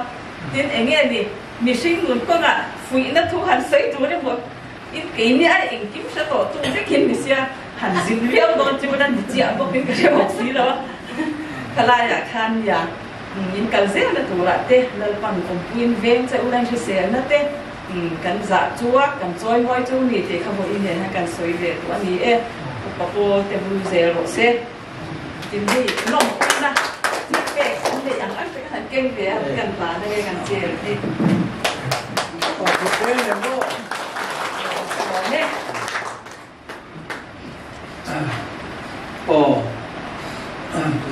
tin enge ni mi sing nun ko nga fui na thu han sei tu ne mo in ke ni a in kim sa to tu ke kin ni sia han zin riau don chu dan ji a bo pin ka se mo si lo kala ya khan ya in kal ze na tu ra te lal pan kom puin veng cha ulan che se na te kan za chuwa kan choi moi chu ni te kha bo in ne ha kan soi ve tu ani e pa po te bu ze ro se tin ni no na ke ni ang an pe kan keng ve kan pa na ke kan che ni ko ko ne mo ne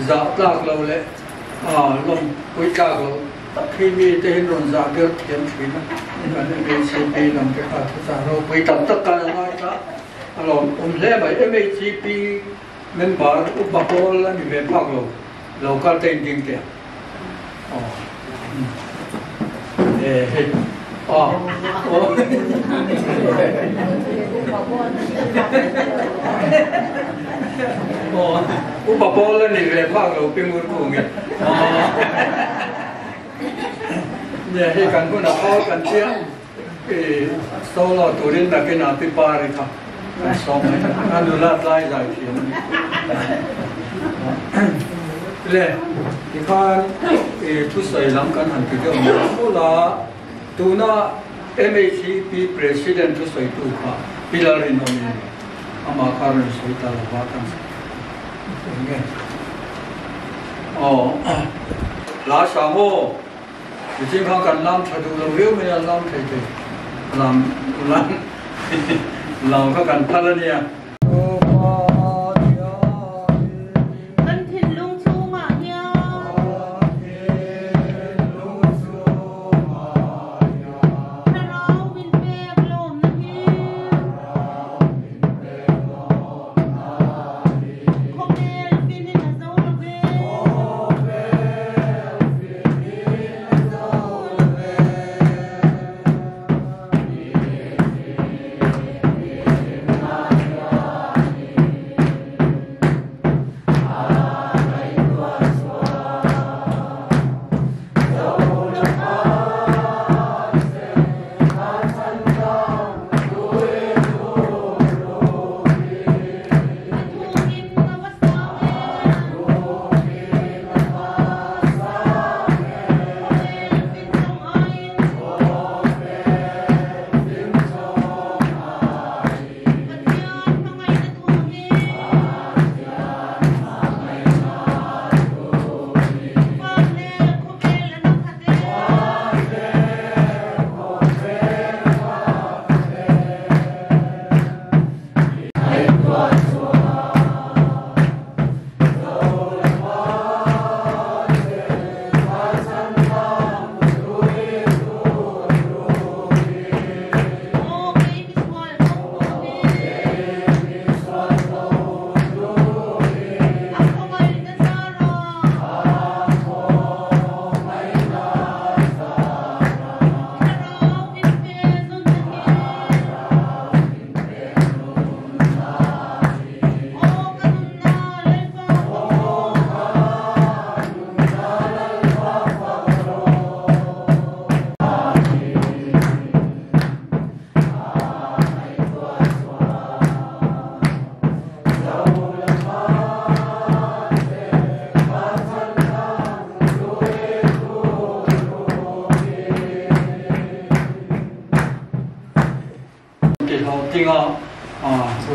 dạ lạc lâu lệ lồng quý cả lâu khi mi tên rộn rã được thiếm thủy nó nên là nên MACP làm cái hạt giả rồi quý tập tất cả là ngay cả lồng lẽ bởi MACP nên bảo bà cô là mình về phạt lâu cả tên tiền tiền hết bà bố lên thì về phá rồi bên muốn cùng nghe nhà khi cần có nào có cần chiếc thì sau đó tụi đến là cái nào thì ba đi không xong rồi anh đưa ra lại giải thiện lệ thì phan thì thu xây lắm cần hẳn cái điều đó là tụi nó MACP president thu xây tụi họ Hillary nominee ama Karen xây ta là ba tháng lá sáng ô thì chính phong cần làm thay đổi lâu yêu mình làm thay đổi làm các cần thay đổi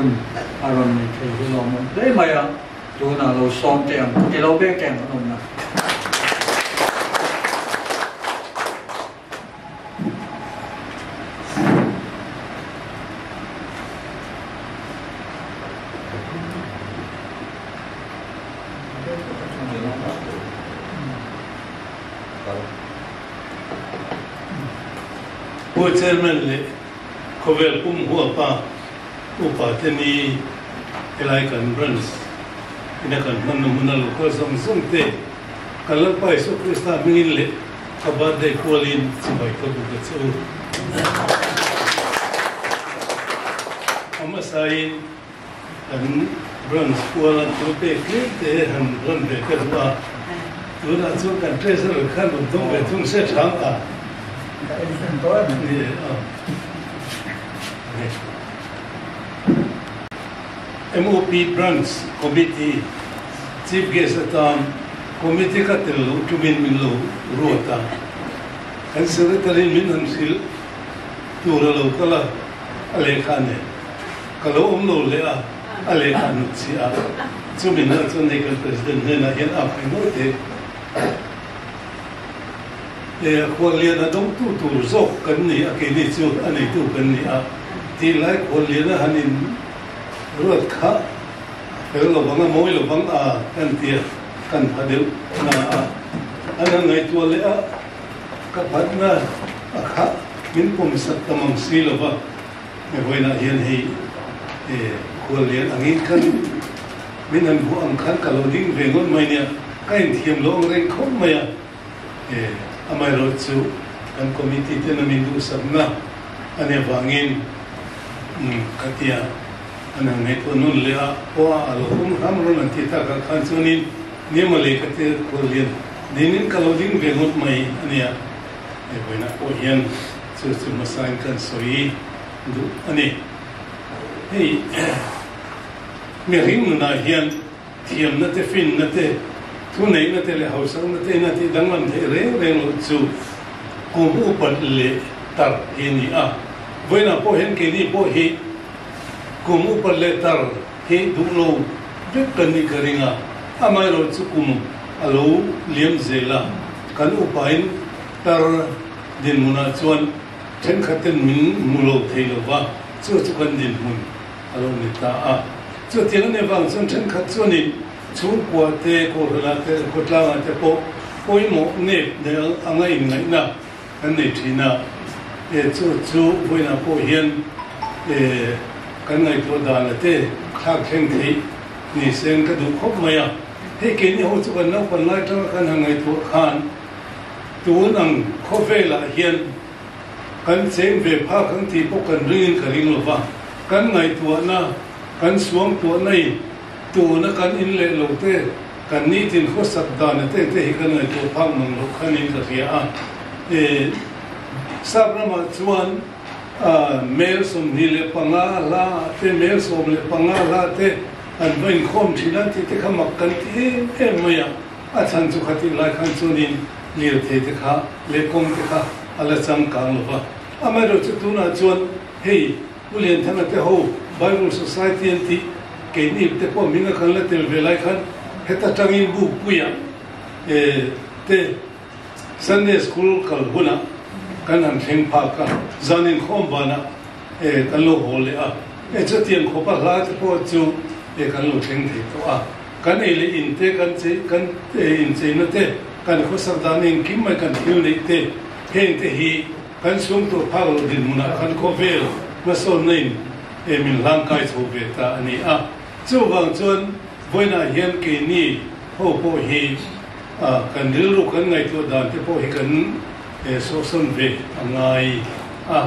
คุณอารมณ์ในที่เราได้ไหมอ่ะดูนะเราซ้อมเตียงที่เราแบกแกงขนมนะผู้เชิญมันเลยเขาเวลปุ่มหัวป้าอุปาเทนีอะไรกันรันส์นี่กันมันนุ่มนั่นลูกก็ส่งเตะกันแล้วไปสุขริสตามิลเลย kabar de kualin sibai kabu ketsu amasain dan bronze kualan tupe klite han bronze kerwa tuna chu kan treasure khan dum be tung se thang a MOP Branch Committee Chief Guest atam committee ka telo tumin min lo rota and secretary min hansil tura lo kala ale khane kalo lo le a ale khanu chi a chumin na chone ka president ne na yan a no te ko le na dong tu zo kan ni a ke ni chu ani tu kan ni a ti lai ko le na hanin rot kha lo bang moi lo bang a kan tia kan phadeu na ana ngai tu le a ka phatna a kha min pom sat tamang sila ba me hoina hian hei ko le angin kan min an bu ang khan ka lo ding vengon mai nia kain thiam lo reng khom maya amai ro chu kan committee te na min du sabna ane wangin katia ana ngai to nun le a wa alo ham ro nan ti ta ka khan chunin nemale kate ko lian dinin kaloding vengot mai ania boina o hian chu masain kan soi du ani hei me ring na hian thiam na te fin na te thu nei na te le hausang na te na ti danglam the re lo chu ko bu pat le tar ni a boina po hen ke ni po hi ko mu pat le tar he du lo bit kan ni karinga amai ro chu kum alo liam zela kan upain tar din muna chuan then khaten min mulo theilo wa chu kan din mun alo ni ta a chu tiang ne wang chuan then khat chuan ni chu kwa te ko la te ko tla te po poi mo ne de angai ngai na kan nei thina chu boina po hian kan ngai to da la te khak theng thei ni sen ka du khop maya he ke ni ho chu kan na pan lai tang kan hangai tu khan tu nang khofe la hian kan cheng ve pha khang ti po kan ring ka ring lo ba kan ngai tu na kan suang tu nei tu na kan in le lo te kan ni tin kho sat da na te hi kan ngai tu phang mang lo khan in ka ria a sabrama chuan mel som ni le panga la te mel som le panga la te an vain khom thina ti te khamak kan ti maya a chan chu khati lai khan chunin lir the te kha le kom te kha ala chang kang lo ba amai ro chu tuna chuan hei ulian thana te ho Bible Society anti ke ni te po minga khan la tel ve lai khan heta tangin bu puya te Sunday school kal huna kan an theng pha ka zanin khom bana kan lo hole a chu tiang khopa la te po chu kan lo theng the to a kan ele in te kan in che na te kan kho sardanin kim mai kan thil nei te heng te hi kan sung to pha lo din muna kan kho vel na so nei min lang kai chu ve ta ani a chu wang chuan voina hian ke ni ho po hi kan dil ru kan ngai to dan te po hi kan so son ve angai a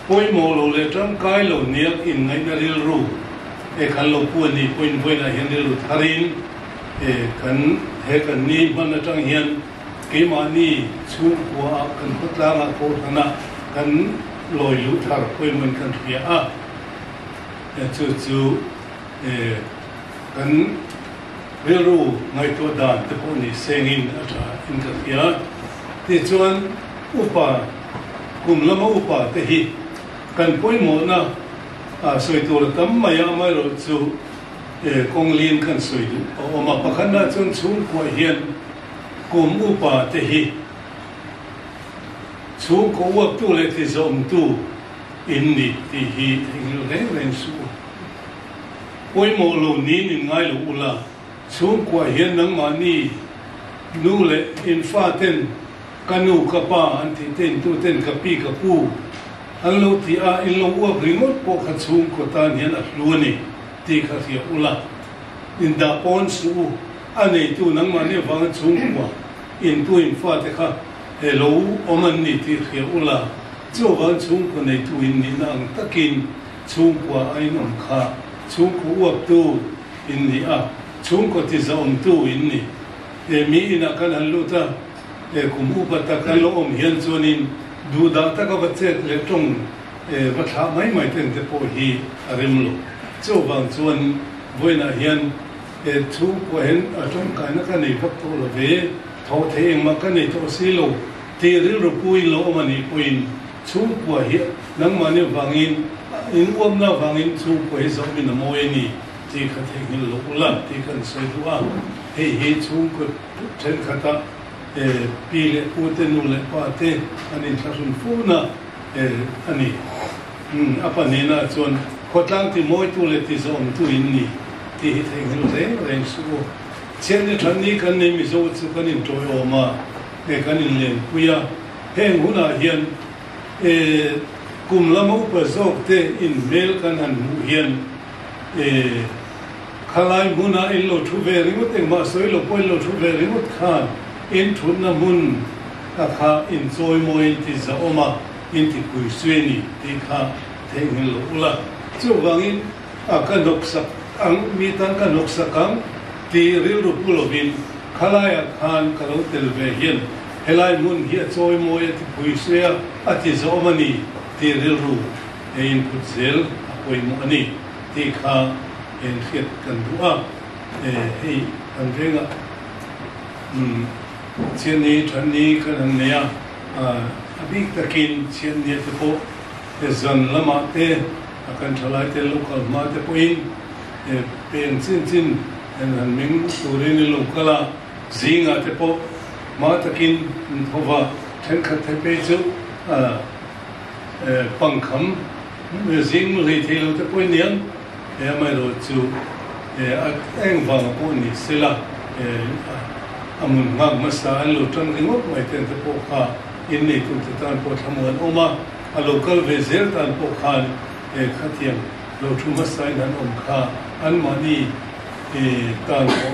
poi mo lo le tang kai lo niak in ngai na ril ru kan lo pu ni point voina hian dil ru tharin kan he kan ni man atang hian ke ma ni chu kwa kan khutla nga ko thana kan loi lu thar poi man kan thia a chu kan ril ru ngai to dan te po ni sengin ata in ka thia ti chuan upa kum lama upa te hi kan poi mo na soi tur tam maya mai ro chu kong lin kan soi du o ma pakhan na chun chung ko hian kum upa te hi chung ko wa tu le ti zom tu in ni ti hi thing le len su poi mo lo ni ni ngai lo ula chung ko hian nang ma ni nu le in fa ten kanu ka pa an ti ten tu ten ka pi ka pu an lo ti a in lo wa bringot po kha chung ko ta nian a luani ti kha ria ula in da pon su anei tu nang ma ne wang chung kwa in tu in fa te kha lo oman ni ti khia ula chu wan chung ko nei tu in ni nang takin chung kwa ai nom kha chung ko uap tu in ni a chung ko ti zaom tu in ni mi ina kan halu ta kum upata kan lo om hian chuanin du da ta ka bachet le tong va tha mai ten te po hi arem lo chu wang chuan voina hian thu ko hen atom ka na ka nei phak to lo ve tho the eng ma ka nei to si lo ti ri ru pui lo mani puin chu ko hi nang ma ne wangin in om na wangin chu ko hi zo min mo ni ti kha the ngil lo ulam ti kan soi duwa he chu ko chen khata pile ute nu le pate ani thasun funa ani apa nena chuan khotlang ti moi tu le ti zom tu in ni ti hi thei ngil re reng su chen ni than ni kan nei mi zo chu kan in toy oma kan in len puya heng huna hian kum lama upa zok te in mel kan han mu hian khalai muna in lo thu ve ringut eng ma soi lo poi lo thu ve ringut khan in thun na mun ka kha in zoi moi ti za oma in ti kui sueni ti kha thei ngil lo ula chu wangin ka noksak ang mi tan ka noksakang ti ril ru pulovin khalaya khan kalo tel ve hian helai mun hi choi moi ti pui suya ati zomani ti ril ru in putzel apoi mu ani ti kha en khiat kan du'a hei an venga chen ni than ni kan neya abik takin chen ni te po zan lama te akan thalai te local ma te poin pen chin en ming turin lokala zinga te po ma takin thova then khat the pe chu pangkham zing le thelo te poin nian mai ro chu eng wang po ni sila amun mag masa an lo tang ringot mai ten te po kha in nei tu te tan po thamuan oma a local vezer tan po khan khatiam lo thu masa nan om kha an mani tan po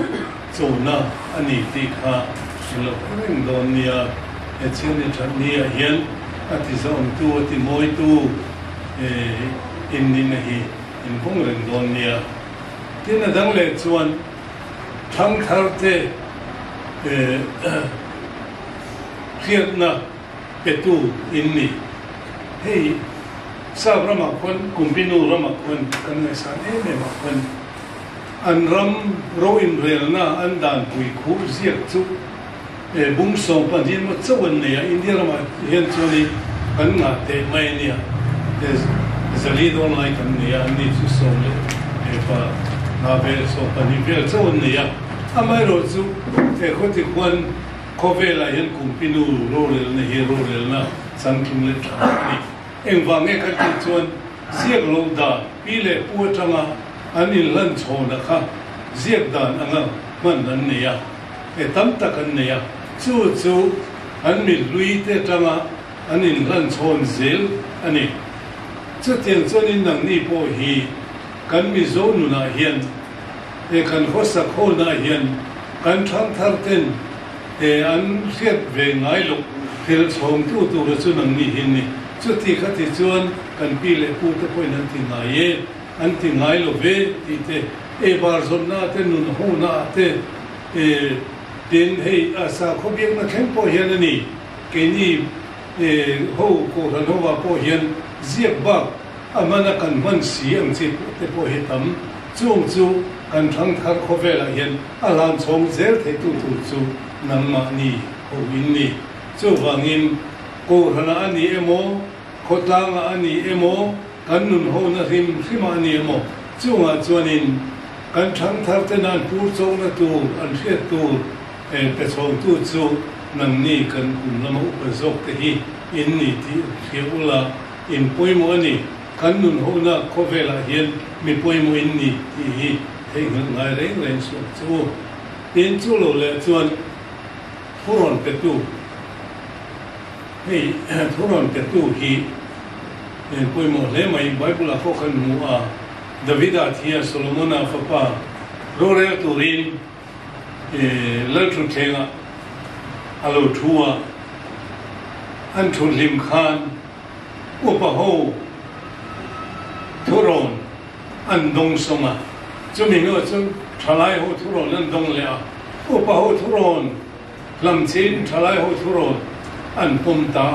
chona ani ti kha lo ring don nia chen ni than nia hian ati zom tu ati moi tu in ni nahi in bung ring don nia tin na dang le chuan thang thar te khiat na petu in ni hei sa rama kon kumbinu rama kon kan na sa ne ma kon an ram ro in rel na an dan pui khu ziak chu bung song pan din mo chawan ne ya india rama hian chu ni kan nga te mai ni ya zali don lai kan ni ya ni chu so le pa na be so pan ni be chawan ne ya amai ro chu khoti kwan khovela hian kumpinu ro rel na hi ro rel na changkim le tha ni eng wang e kan chuan ziak lo da pi le pu tanga ani lan chona kha ziak dan anga man nan ne ya tam takan ne ya chu an mi lui te tanga ani lan chon zel ani chu tian chonin nang ni po hi kan mi zo nu na hian kan hosa kho na hian kan thang thar ten an riat ve ngai lo thil chhong tu ra chu nang ni hin ni chu ti khati chuan kan pi le pu te point an ti ngai e an ti ngai lo ve ti te bar zon na te nun ho na te tin hei asa kho biak na khem po hian ani ke ni ho ko ran ho wa po hian ziak ba amana kan man si ang chi te po he tam chu kan thang thar kho vela hian alam chong zel the tu chu nang ma ni ho win ni chu wangin ko rana ani emo khotlang ani emo kan nun ho na him ani emo chunga chuanin kan thang thar te nan pur chong na tu an hriat tu pe chong tu chu nang ni kan kum lama upa zok te hi in ni ti khiula in poimo ani kan nun ho na kho vela hian mi poimo in ni ti hi thei ngai reng so chu in chu lo le chuan puron pe tu hei puron pe tu hi poimo le mai bible ko kan mu a davida thia solomona fapa rore turin laltru thenga alo thua อันทุนลิมคานอุปโภทุรนอันดงสมาจุมิโนจุทลายโหทุรนอันดงเลยอุปโภทุรนลำชินทลายโหทุรนอันปุ่มตา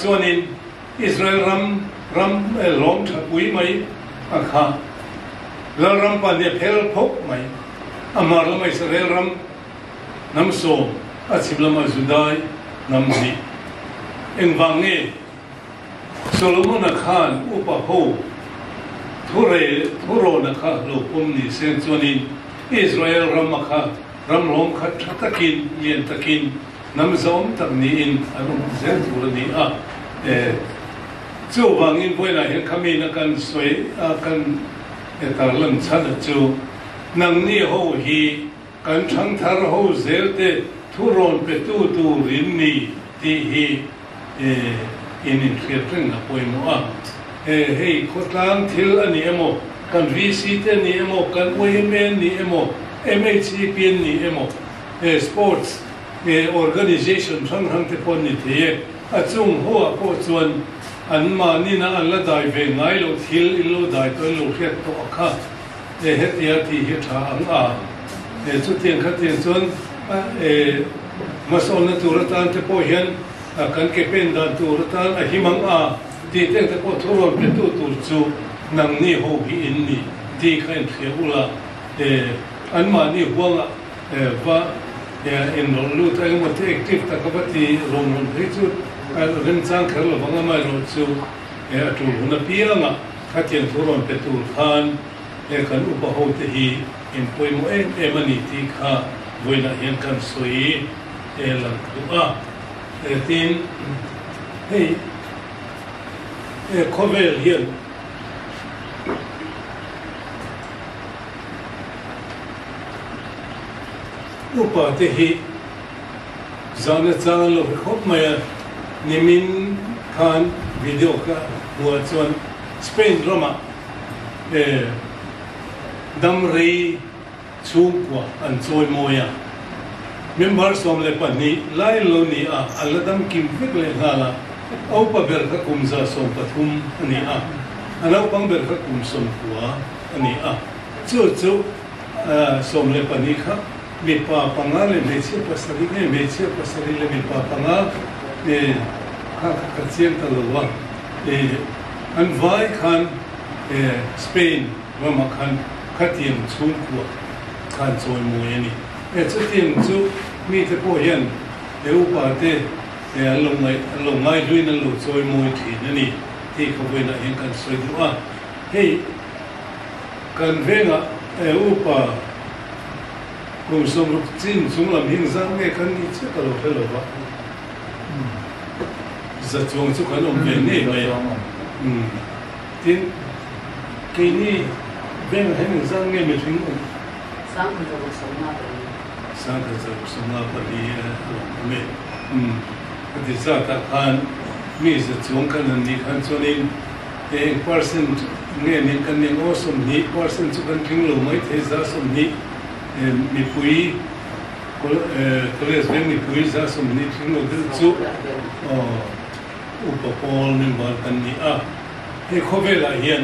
จวนินอิสราเอลรำล้อมทับวิไหมอาคาแล้วรำปันเนี่ยเพลพกไหมอามาลำอิสราเอลรำน้ำโซอาชิบลำจุดายน้ำจีเอ็งวังเง่โซโลมอนอาคารอุปโภทุโรนักโลกปุ่มนี่เซนจวนินอิสราเอลรำอาคารำล้อมขัดตะกินเย็นตะกินน้ำส้มตักนี้อินอารมณ์เซนทุรนี้จู่วางอินป่วยนะเห็นขมิ้นกันสวยกันตาลันชัดจู่นังนี่หูฮีกันช่างทาร์หูเซลเตทุรนเป็ดตูรินนี่ที่ฮีอินเขียนเรื่องนะป่วยมัวเฮ้ยคนต่างทิลอันนี้เอโมกันวีซีเตนี่เอโมกันโอเอ็มเอ็นนี่เอโมMHCPนี่เอโมสปอร์ตorganization ทั้งที่ปนนี่ที่จุงหัวโคจวนอันมานี่นะอันละได้เวงไงเราทิลอิโลได้ตัวเราเฮ็ดตัวข้าเฮ็ดยาที่เฮ็ดทางจุดเทียนขัดเทียนจนมาสอนตัวรัตานที่พอเห็นกันเก็บเป็นดันตัวรัตานหิมังที่เต็งที่พอทุรนเป็นตัวจูนังนี่หูหินนี่ที่ขันเสียอุละอันมานี่ห่วงว่าอินโดลูตไอ้หมดที่แอคทีฟตะกับที่ลงมันที่สุดเรื่องสร้างขึ้นแล้วว่าไม่รู้จูตัวหุ่นเปียงขัดเทียนทุรนเป็นตัวทานกันอุปโภคที่อินป่วยมัมันนี่ที่ข้าด้วยนะเห็นกันสวยหลังตัวทีนเฮ้ยข้อเวลเห็นอุปาที่ฮีจานโลกขบมานิมินคานวิดีโอค่ะหัวจวนสเปนโรมาดัมรีชูกว่าอันโวยโมยาเมมเบอร์สอมเลปันนี้ไล่โลนี้อันละดัมกิมฟิกเลงาลาเอาปะเบลขคุมซาสอมปฐุมอันนี้อันเอาปังเบลขคุมสมกัวอันนี้จู่สอมเลปันนี้ครับมีป่าปังอาเลเมเชียปัสริเมเชียปัสริเลมีป่าปังอาข้าขัดเสียงตลอดว่าอันไว้คันสเปนว่ามาคันขัดเทียมชูกว่าคันโซยมวยนี่จุดเทียมจูมีแต่พวกยันอุปาเตลงไงด้วยนั่นลูกโซยมวยทีนั่นนี่ที่เขาเป็นอะไรกันสวยดูเฮ้ยกันเวงอุปากุมสมรุปจินสุงลำหิงซังเนี่ยกันนี่เชื่อกันหรือเปล่าจะจงสุขันอมเวนี่ไปทีกี่นี่เวงหิงซังเนี่ยไม่ถึงสังจะผสมมาเป็นสังจะผสมมาเป็นไม่ปฏิสัตย์ขันมีจะจงกันนี่ขันส่วนนี้%เนี่ยนี่กันเนี่ยโอ้สมนี้%สุขันถึงลงไม่เทศสมนี้มีปุยก็เลยเป็นมีปุยซะสมนิถึงเราดูจุอุปกรณ์หนึ่งบาทกันนี่เฮ้ยเขาเวลาเห็น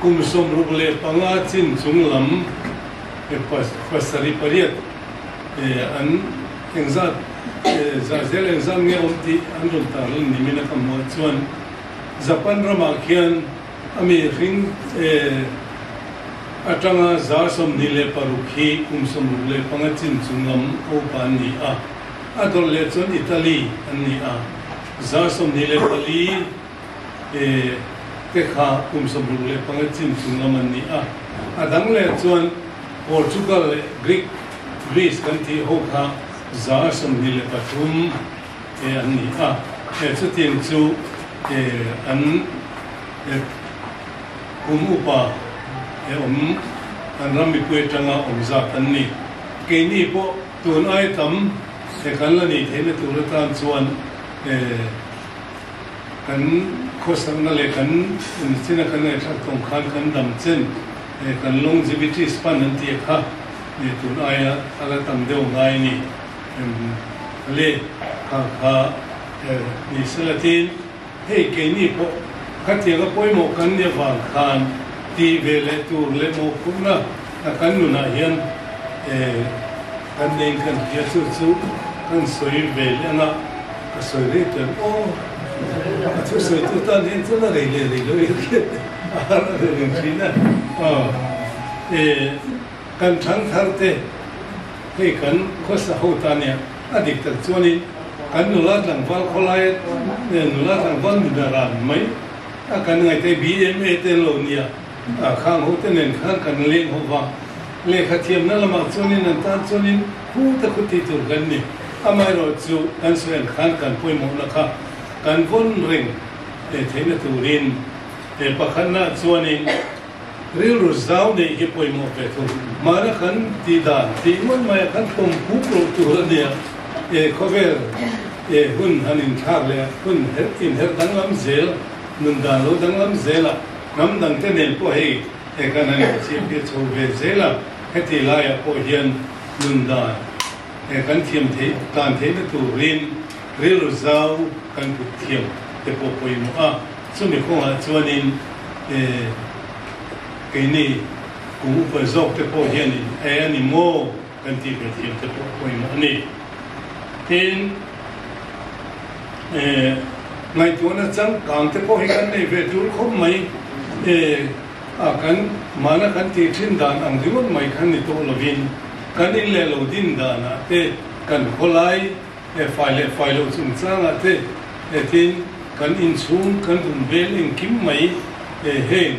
กุมสมรูปเล่ปังอาจินจุงลำภาษาริปริตอันเอ็งซัดเซลเอ็งซัดเนี่ยอมที่อันรุ่นตาลุ่นนี่มีนักมวยชวนญี่ปุ่นรามาเขียนอเมริกันอาจารย์ซาสมนิเลปารุขีคุมสมรุเลปังจินจุงลำโอปานีอาดอลเลจอนอิตาลีอันนี้ซาสมนิเลปาลีเตขาคุมสมรุเลปังจินจุงลำอันนี้ดังเลจอนโปรตุเกสกรีซกันที่หกซาสมนิเลปาทุมอันนี้จุดที่จูอันคุมอุปาอันรำมีคุยจังจากอันนี้เกนี่พวกตัวน้อยทำแต่กันละนี่เห็นตัวละตานส่วนกันโฆษณาเลยกันสิ่งนั้นกันเนี่ยชักตรงกันดำเส้นกันลงจีบิทิสปันนั่นที่ค่ะตัวน้อยอะไรทำเดียวง่ายนี่เลย นี่สละทินให้เกนี่พอขัดเทียงก็ป่วยหมกันเนี่ยวางคานตีเวลตูเลโมกุนะกันนู่นน่ะเห็นกันเองกันเยซูซูกันสวยเวลนะสวยเลยแต่โอ้ทุกสวยทุกตอนเห็นตัวอะไรเลยอะไรเรื่องนี้นะกันทั้งทั้งเตะให้กันข้อสาวตาเนี่ยอดีตตัดส่วนนี้กันนุลาหลังฟังคนไรนุลาหลังฟังมุดารานไหมกันไงแต่ BMA เตโลเนี่ยข้างหัวเตนินข้างกันเลี้ยงหัวเลี้ยงขัดเทียมนั่นละมาส่วนนี้นั่นตาส่วนนี้คู่ตะคุติตุกันนี่อาไม่รู้จูกันส่วนข้างกันป่วยหมดละค่ะกันวนเร่งเทนตูรินปะขันน่ะส่วนนี้เรื่องรู้สาวเนี่ยที่ป่วยหมดไปทุกมาแล้วกันตีดานตีมันมากันคงคู่ปลุกตัวเนี่ยเขาเวลหุ่นหันินชาเลยหุ่นเห็ดอินเห็ดดังลำเซลนุนดานโลดังลำเซลน้ำดังเต้นเองพวกให้กันนั่นเสียเพียรโชว์เวเซลเฮ็ดที่ลายพวกเฮียนนุนดานกันเทียมเทการเทนตูรินเรื่องรู้สาวกันกุดเทียมแต่พวกป่วยหมดส่วนนี้คงอาจจะนินcái này cũng phải dọc cái bộ hiện này anh em mua cái gì phải tìm cái bộ quay mà này thì ngày trước nó chẳng càng cái bộ hiện này về chỗ không mấy cái mà nó cái gì trên đàn anh đi mất mấy cái này tôi là viên cái này là lâu din đàn à thế cái khó lại phải lâu chúng sang à thế thì cái in xuống cái dùng bền in kim mấy hay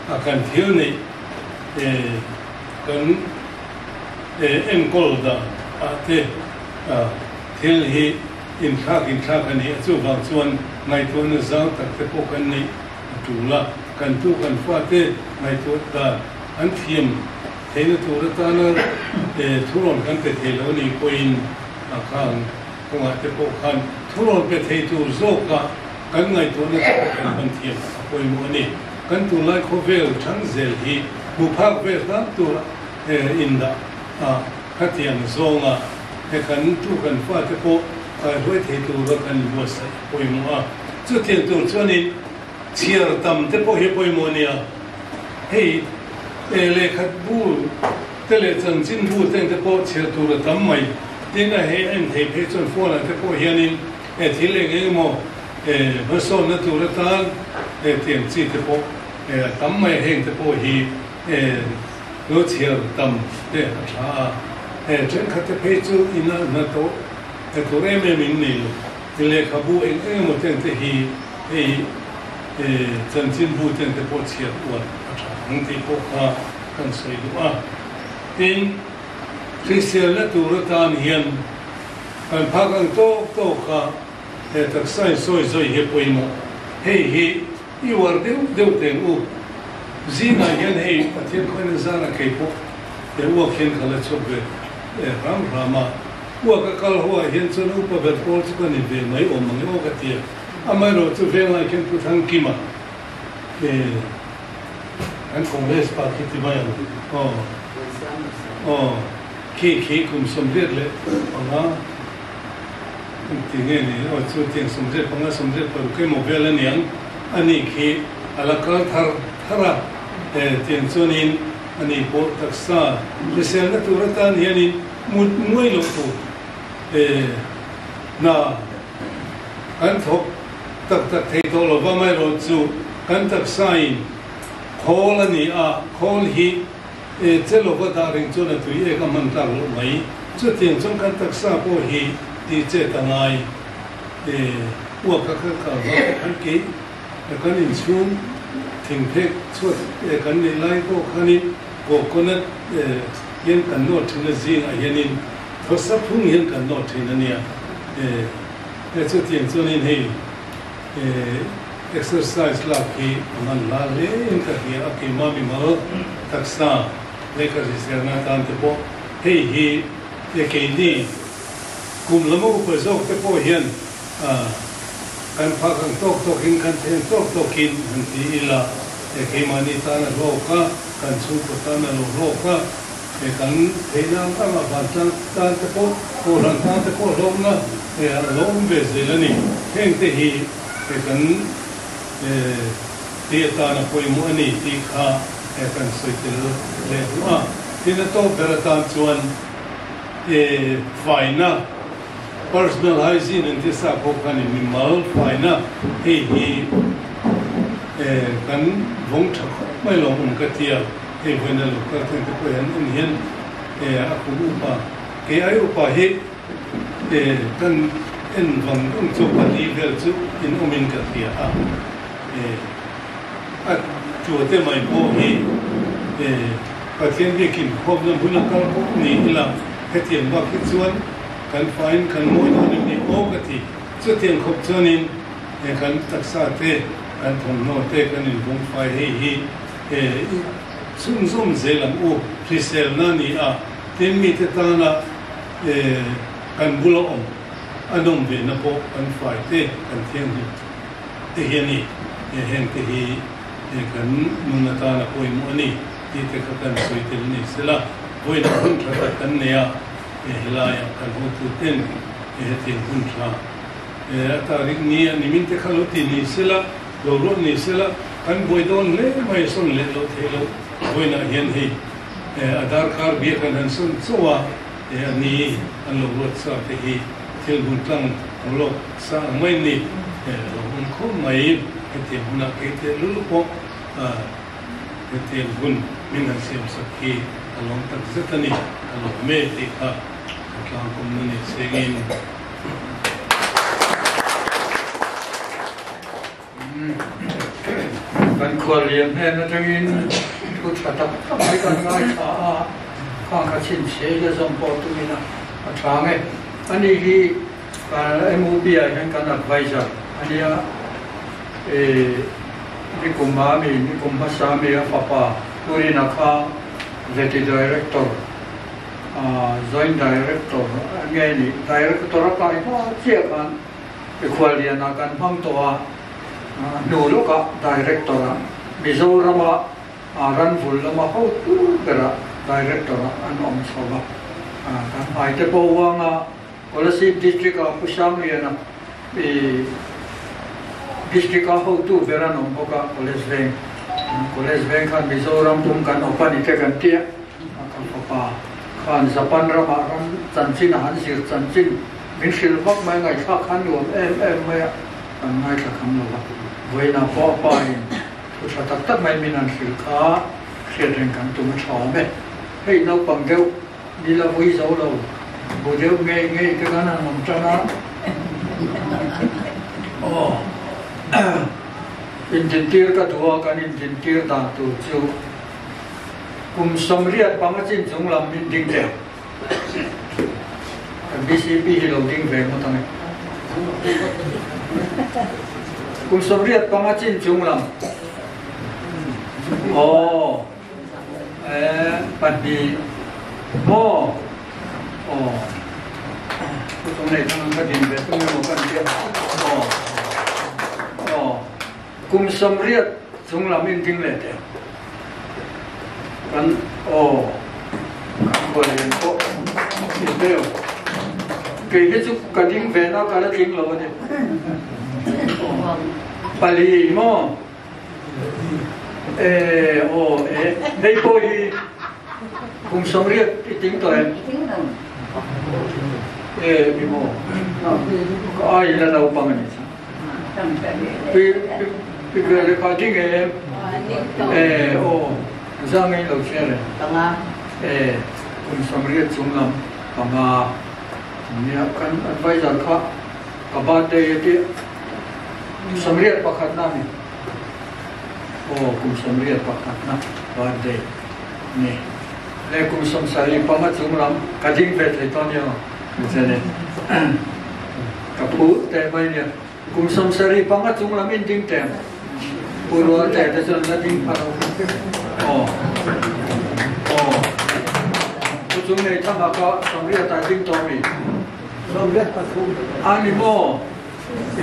akan thiếu này kan em kolda thế thiếu hi in thác cái này chú vào chuan ngày tuần nó giáo tập cái bộ cái này chủ là kan tu kan pha thế ngày tuần ta anh thiêm thế nó tu ra nó thu lon kan cái thế lâu này quên khang cũng là cái bộ khang thu lon cái thế tu zô cả kan ngày tuần nó kan thiêm quên mua này kan tu lai kho vel thang zel hi bu phak ve ta tu in da khatian zonga he kan tu kan fa te po hoi the tu ro kan bo sai poi mo chu tian tu chuanin chiar tam te po he poi mo nia hei le khat bu te le chang chin bu teng te po chiar tu ro tam mai tin a he em thei phe chon fo la te po hianin thil le nge mo ho so na tu ro tan tiang chi te po tắm mai heng te po hi lo chiar tam te tha trên khát te pe chu ina na to to re me min ni te le khabu en mo ten te hi chan chin bu ten te po chiar wa thang te po kha kan sei du tin Christian la tu ra tan hian kan phak ang to kha tak sai soi zoi he poimo hi iwar deu ten u zina hian hei pathian khoina zana keipo u khen khala chobbe rama u ka kal huwa hian chun u pa bet pol chu kan ve mai om mang o ka tia amai ro chu ve lai ken pu thang kima an kongres pa ki mai ki kum somret le anga tinge ni o chu tiang somret panga somret pa ke mobile aniang ani khi alakal thara tiang chunin ani po taksa resel na turatan hianin muai lo tu na kan thok tak thei to lo ba mai ro chu kan taksa in khol ani khol hi chelo ba da ring chu na tu e ka man ta lo mai chu tiang chung kan taksa po hi ti che tangai u ka kan ke kan in chung thing phek chut kan ni lai ko khanin ko konat yen kan no thina jing a yanin thosa phung yen kan no thina nia chu tiang chunin hei exercise la ki man la le ka hi a ki ma mi ma taksa le ka ri se na tan te po hei hi ke ni kum lamo ko zok te po hian kan phak ang tok in kan then tok in anti ila ke mani ta na ro ka kan chu ko ta na ro ka kan thấy năng các mà bản thân ta có cổ lần ta có lông na lông về gì là nè hiện tại thì kan thì ta là coi mua nè thì khá kan soi til le mà thì nó to về ta chuan phải na personal hygiene and this up kan minimal phải na thì kan vong thak mai lo cái tia thì when the local thing to put in hian aku upa ke ai upa he kan en vang chu pali vel chu in omin ka tia a chu te mai bo he pathian bi kin khom na buna kal ko ni ila hetian ba ki chuan kan fine kan moi na ni o ka ti chu tian khop chuanin kan taksa te kan thong no te kan in vong fai he sum sum zelam u prisel nani a temi te tana kan bulo om anom ve na po kan fai te kan thiang ni te hiani hen te hi kan nuna tana poi mu ani ti te ka kan soi tel ni sela voi na hun thata kan ne ya hilaya kan hu tu ten te hun tha ta ri ni ani min te khaloti ni sela lo ro ni sela kan boi don le mai son le lo the lo voi na hian hi adar card bi kan han sun chuwa ani an lo ro sa te hi thil bun tlang lo sa mai ni lo hun kho mai te buna ke te lu po te bun min han sem sa ki along tak zatani along me te ka tlang kom ni segin kan khol liam he na tangin thu thata mai kan ngai tha khang kha chin che le zom po tu mina athang e ani hi ka MOBI han kan advisor ania ni kumami ni kumbasami papa purina kha vet director joint director nge ni director ka ha che kan khol lian kan phang to nulu ka director Mizorama ran fullama ho tu kara director an om soba kan ai te po wanga policy district ka pusam liana district ka ho tu beran om ka college bank kan Mizoram tum kan open ite kan tia kan papa kan Japan rama ran chanchin han sir chanchin min sil bak mai ngai kha khan luam mai kan ngai ka kham lo với na po pai tu sa tak tak mai minan sil kha khian ren kan tu ma chom me hei no pang geu ni la vui zo lo bo deu nge ke kana nom chana injentir ka dua kan injentir da tu chu kum somriat pamachin chung lam min ding de BCP hi lo ding ve mo tang kum somriat pamachin chung lam padi mo tu này thằng cái điểm về tôi một cái điểm kum somriat chung lam in ding le de kan kan ko le ko ideo ke he chu ka ding ve na ka la ding lo de pali mo đây tôi cùng sống riêng cái tính tuổi bị mồ có ai là đâu bằng này vì người coi tiếng em ra ngay đầu xe này cùng sống riêng chúng làm bằng nhà căn bây giờ khác cả ba đây thì sống riêng bao khát nam kum somriat pakat na birthday ni le kum som sari pama chunglam kading vet le tonyo jene kapu te mai ne kum som sari pama chunglam in ding tem puro te te son la ding pa tu chung ne thama ka somriat ta ding to mi somriat pa thu ani mo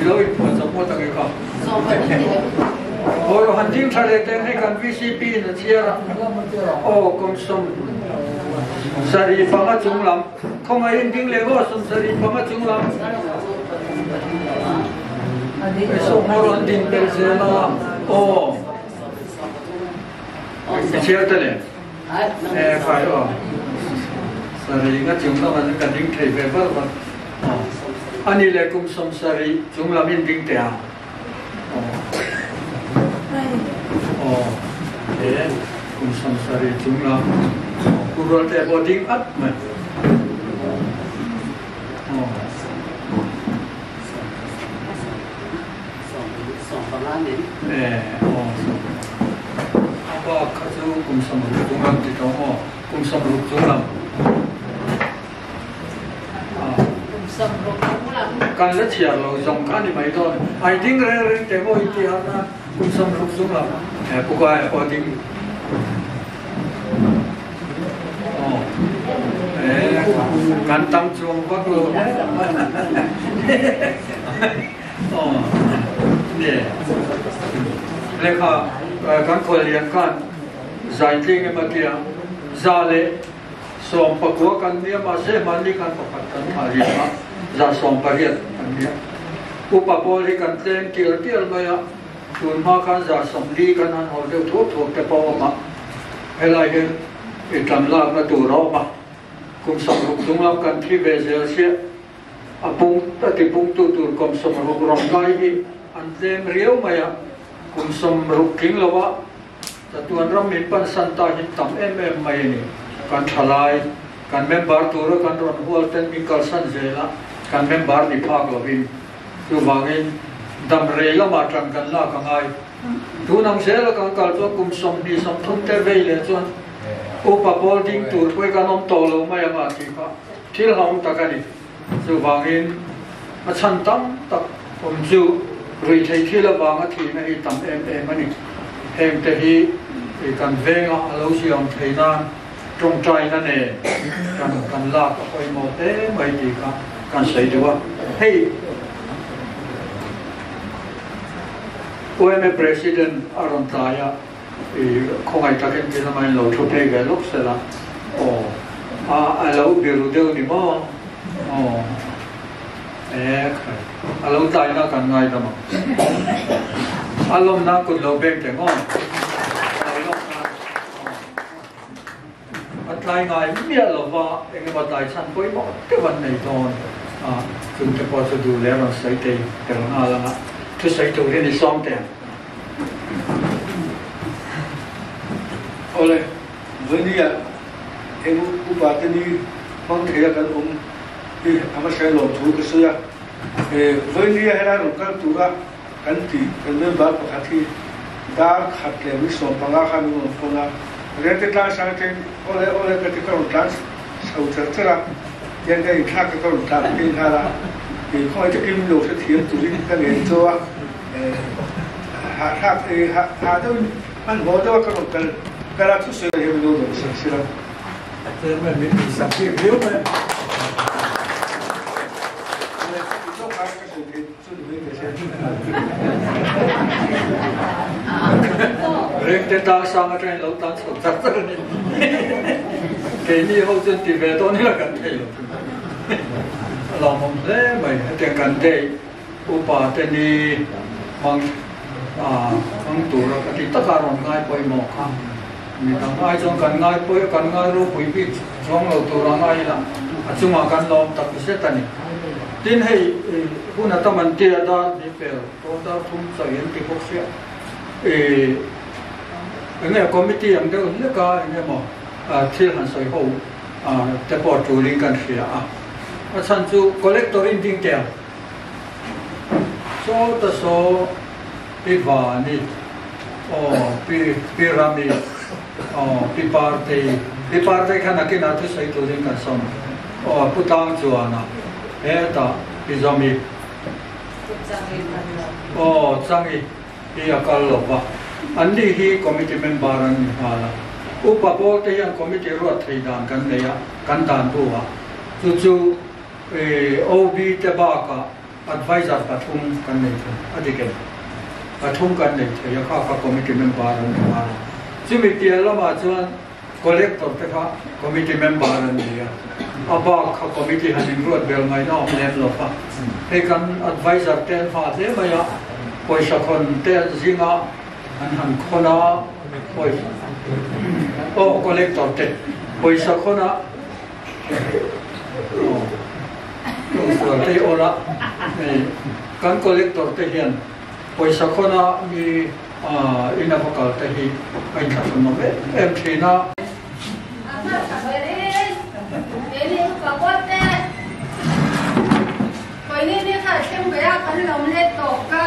iloi po chapo ta ke ka hunting thale ten he kan VCP na chia ra kum som sari panga chunglam không ai ending lewo som sari panga chunglam so moron din persona oh chia tele phải không sari nga chunglam an kan ding thei ve ba ani le kum som sari chunglam ending te a kum som sari chunglam kurol te boding at man apa kacu kum som chunglam ti to kum som chunglam kan la chia lo zong kan ni mai to ai ding re te mo ti ha na kum som chunglam pu ga boding kan tam chuông bắc luôn nè lẽ khá kan khôi liền kan giải thích cái mà kia ra lệ som bạc quá kan nia mà sẽ mà đi kan bạc kan thà riêng mà ra som bạc riêng kan nia upapoli kan ten kiel maya tun ma kan ra som đi kan han hol deu thuốc te po mà hay là cái itam la na tu ro ma kum som ruk tung lam kan thi ve zel sia apung ta ti pung tu kum som ruk rom kai hi an tem riau maya kum som ruk king lawa ta tuan ram min pan san ta hin tam em mai ni kan thalai kan member tu ro kan ron hol ten mi kal san zela kan member ni phak lovin tu wangin dam re la ma tang kan la ka ngai tu nang zela kan kal to kum som ni som thum te ve le chuan upapol ding tur koi kanom tolo mai ama ti kha thil hong takani chu wangin a chan tam tak om chu rui thei thila wanga thi na hi tam em ani em te hi kan venga alo siam theina trong trai na ne kan la ka koi mo te mai ti kha kan sei dewa hey OM president Aron Taya không ai ta cái gì mà lâu chụp cái cái lúc sẽ là lâu biểu đều đi mà lâu tay nó càng ngày đó mà lâu nó cũng lâu bên thế ngon tay ngày biết là vào cái mà tay chân quấy bỏ cái vấn đề thôi chúng ta có thể đủ lẽ là xây tiền cái nó là thứ xây tụ lên đi xong tiền oleh venia em upatani mang thea kan đi ama sai lo thu ka suya venia hera ro kan tura kan ti kan ne ba pa thi da khat le mi so panga khan mo phona re te ta sang te ole ka ti ka ro trans sau chara yan ga ikha ka ro ta pin hala khoi te kim lo se thiam tu ri ka ne cho ha do man bo do ka ro kan Cara tu se eu não sei se era. Até mas me desafio viu, né? Rek ta sang cái lâu tan sốt chắc rồi nè. Cái này hậu chân thì về đó là cần thấy rồi. Lòng mong thế mày cái cần thấy. Upa tên đi mang tu rồi cái tất cả rồi ngay quay mò khang. Mình đang ai trong cần ngay rồi quý vị trong lâu tu rồi ngay là chúng mà cần làm tập sẽ tani tin hay hôm nay ta mình tia đó đi về tôi ta không xây dựng cái quốc sẽ cái này committee yang đó là cái này mà thiết hành xây hậu tập hợp chủ linh cần sẽ sản xuất collector in tiếng tiền số ta số bị vả đi pyramid piparty khana ke na thu sai to din kan som putang chuana eta pizomi changi hi akal lowa andi hi committee member an hala upapol te yang committee ro thei dan kan neya kan dan tu ha chu OB te ba ka advisor pathum kan nei adiken pathum kan nei thei kha committee member an hala chumi tia lama chuan collector te kha committee member an ni aba kha committee hanin ruat bel ngai na lem lo fa he kan advisor tel fa te maya poisa khon tel zinga an han khona poisa collector te poisa khona so te ora kan collector te hian poisa khona mi ina bakal te hi kain kha no be em thina ini kan sem gaya kan lomle to ka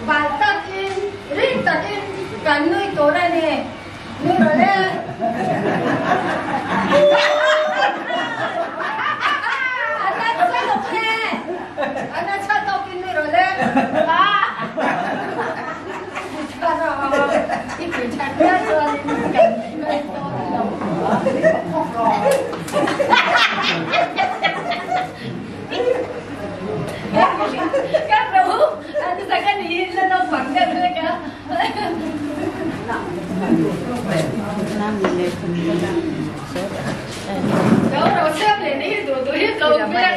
batakin ritakin kan nui tora ne nui role ana chato kin nui role itu cakap soal kan nui tora kan đâu anh sẽ cái gì lên đâu phẳng cái thôi cả đâu rồi xem để đi tụi hết cầu biết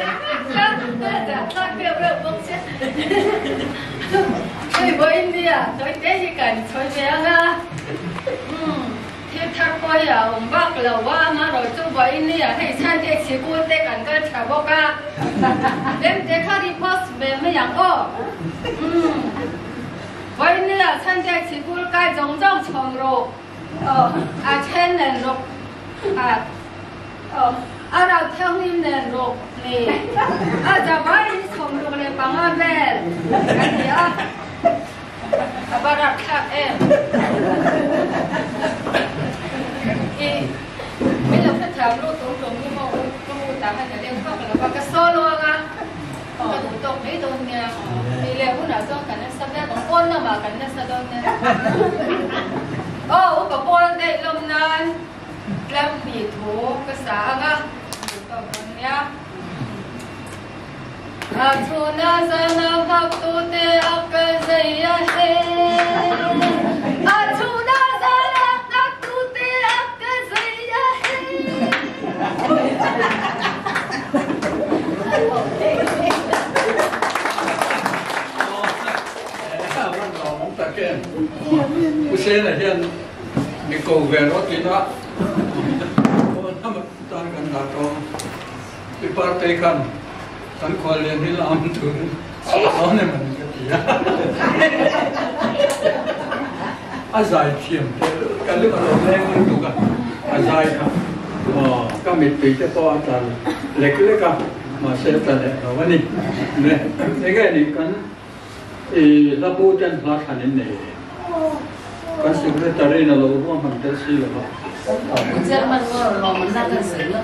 ta kêu được không chứ tôi với đi à tôi thế gì cần tôi về ha thiết thắt coi à ông bác là quá mà rồi tôi với đi à hay sang thế chỉ顾thế cần cái chả bao cả đem thế khai đi post về mấy dạng ô với đi à sang thế chỉ顾cái giống chồng rồi chen nền rồi đâu theo nim nền rồi nè giờ với chồng rồi này bằng anh về cái gì á bà đặt khác em bây giờ phải thảo luận tổng thống như mà có một tám hay là liên quan là cái solo à cái thủ tục đấy thôi nha thì liệu cũng là do cái này sắp ra còn quân mà cái này sao đâu nha cái quân đây lông nan làm bị thú cái xã nga thủ tục nha Achuna sana bhakute akazaya he Achuna sana bhakute akazaya he văn đầu cũng ta khen u xe là hiện mi cầu về nó thì nó nó mà tan gần là to đi party kan tan khoa liền đi làm thường đó này mình cái gì á dài thiểm cái lúc mà đầu lên mình tụ cả dài cả các mình tùy cho to ăn lệch cả mà sẽ ta lệch nó vậy nè cái này kan la bu ten la khanin ne kan secretary na lo mo man tel si lo Jerman lo man da kan se lo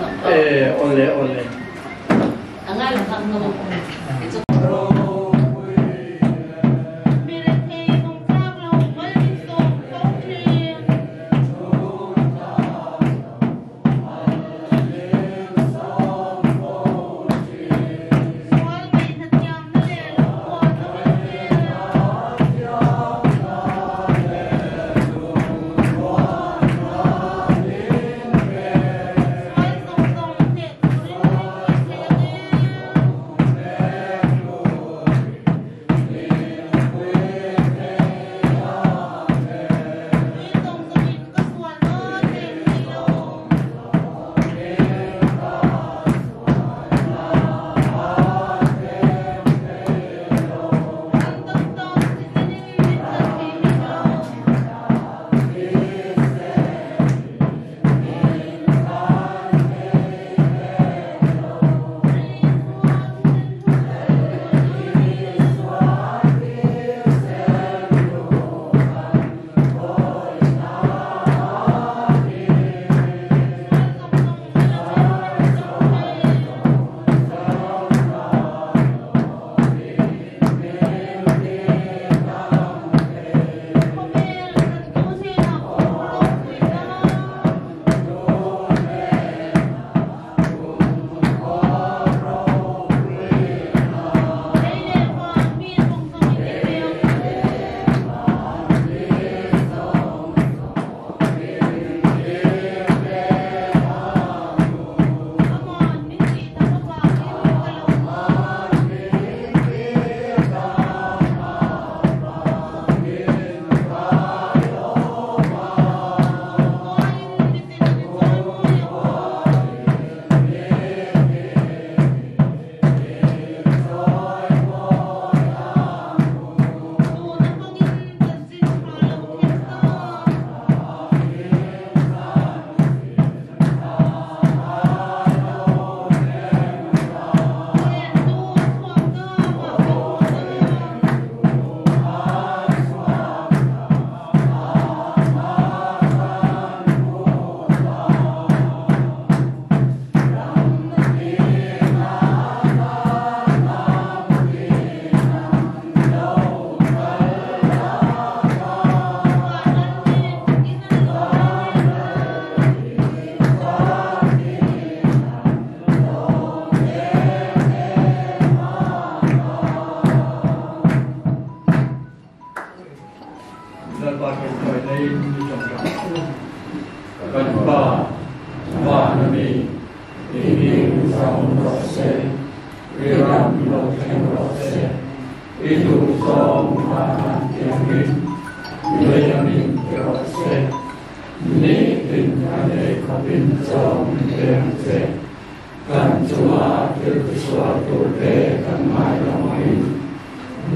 ole angai lo kan no ba cái thời này đi trong trong gần ba ba năm đi đi trong đó sẽ đi làm lâu thêm đó sẽ đi tu trong mà tiền mình người mình đó sẽ ní tình anh ấy có bên trong tiền sẽ kan cuma sesuatu kan mai lamai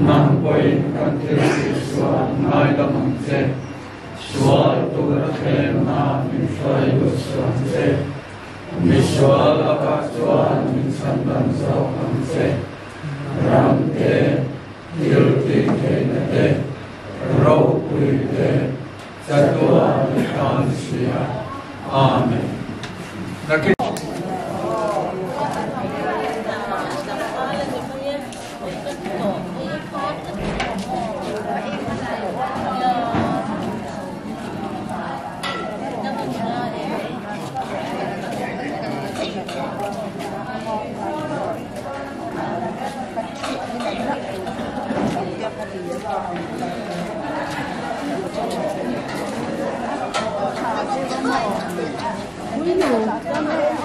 nang poin kan sesuatu mai lamang se suatu rakyat na misai bersuan se misal akasuan misandan saukan se ramte hilti kenete raukuite satua kansia amen. Hãy subscribe cho kênh Ghiền Mì Gõ để không bỏ lỡ những video hấp dẫn.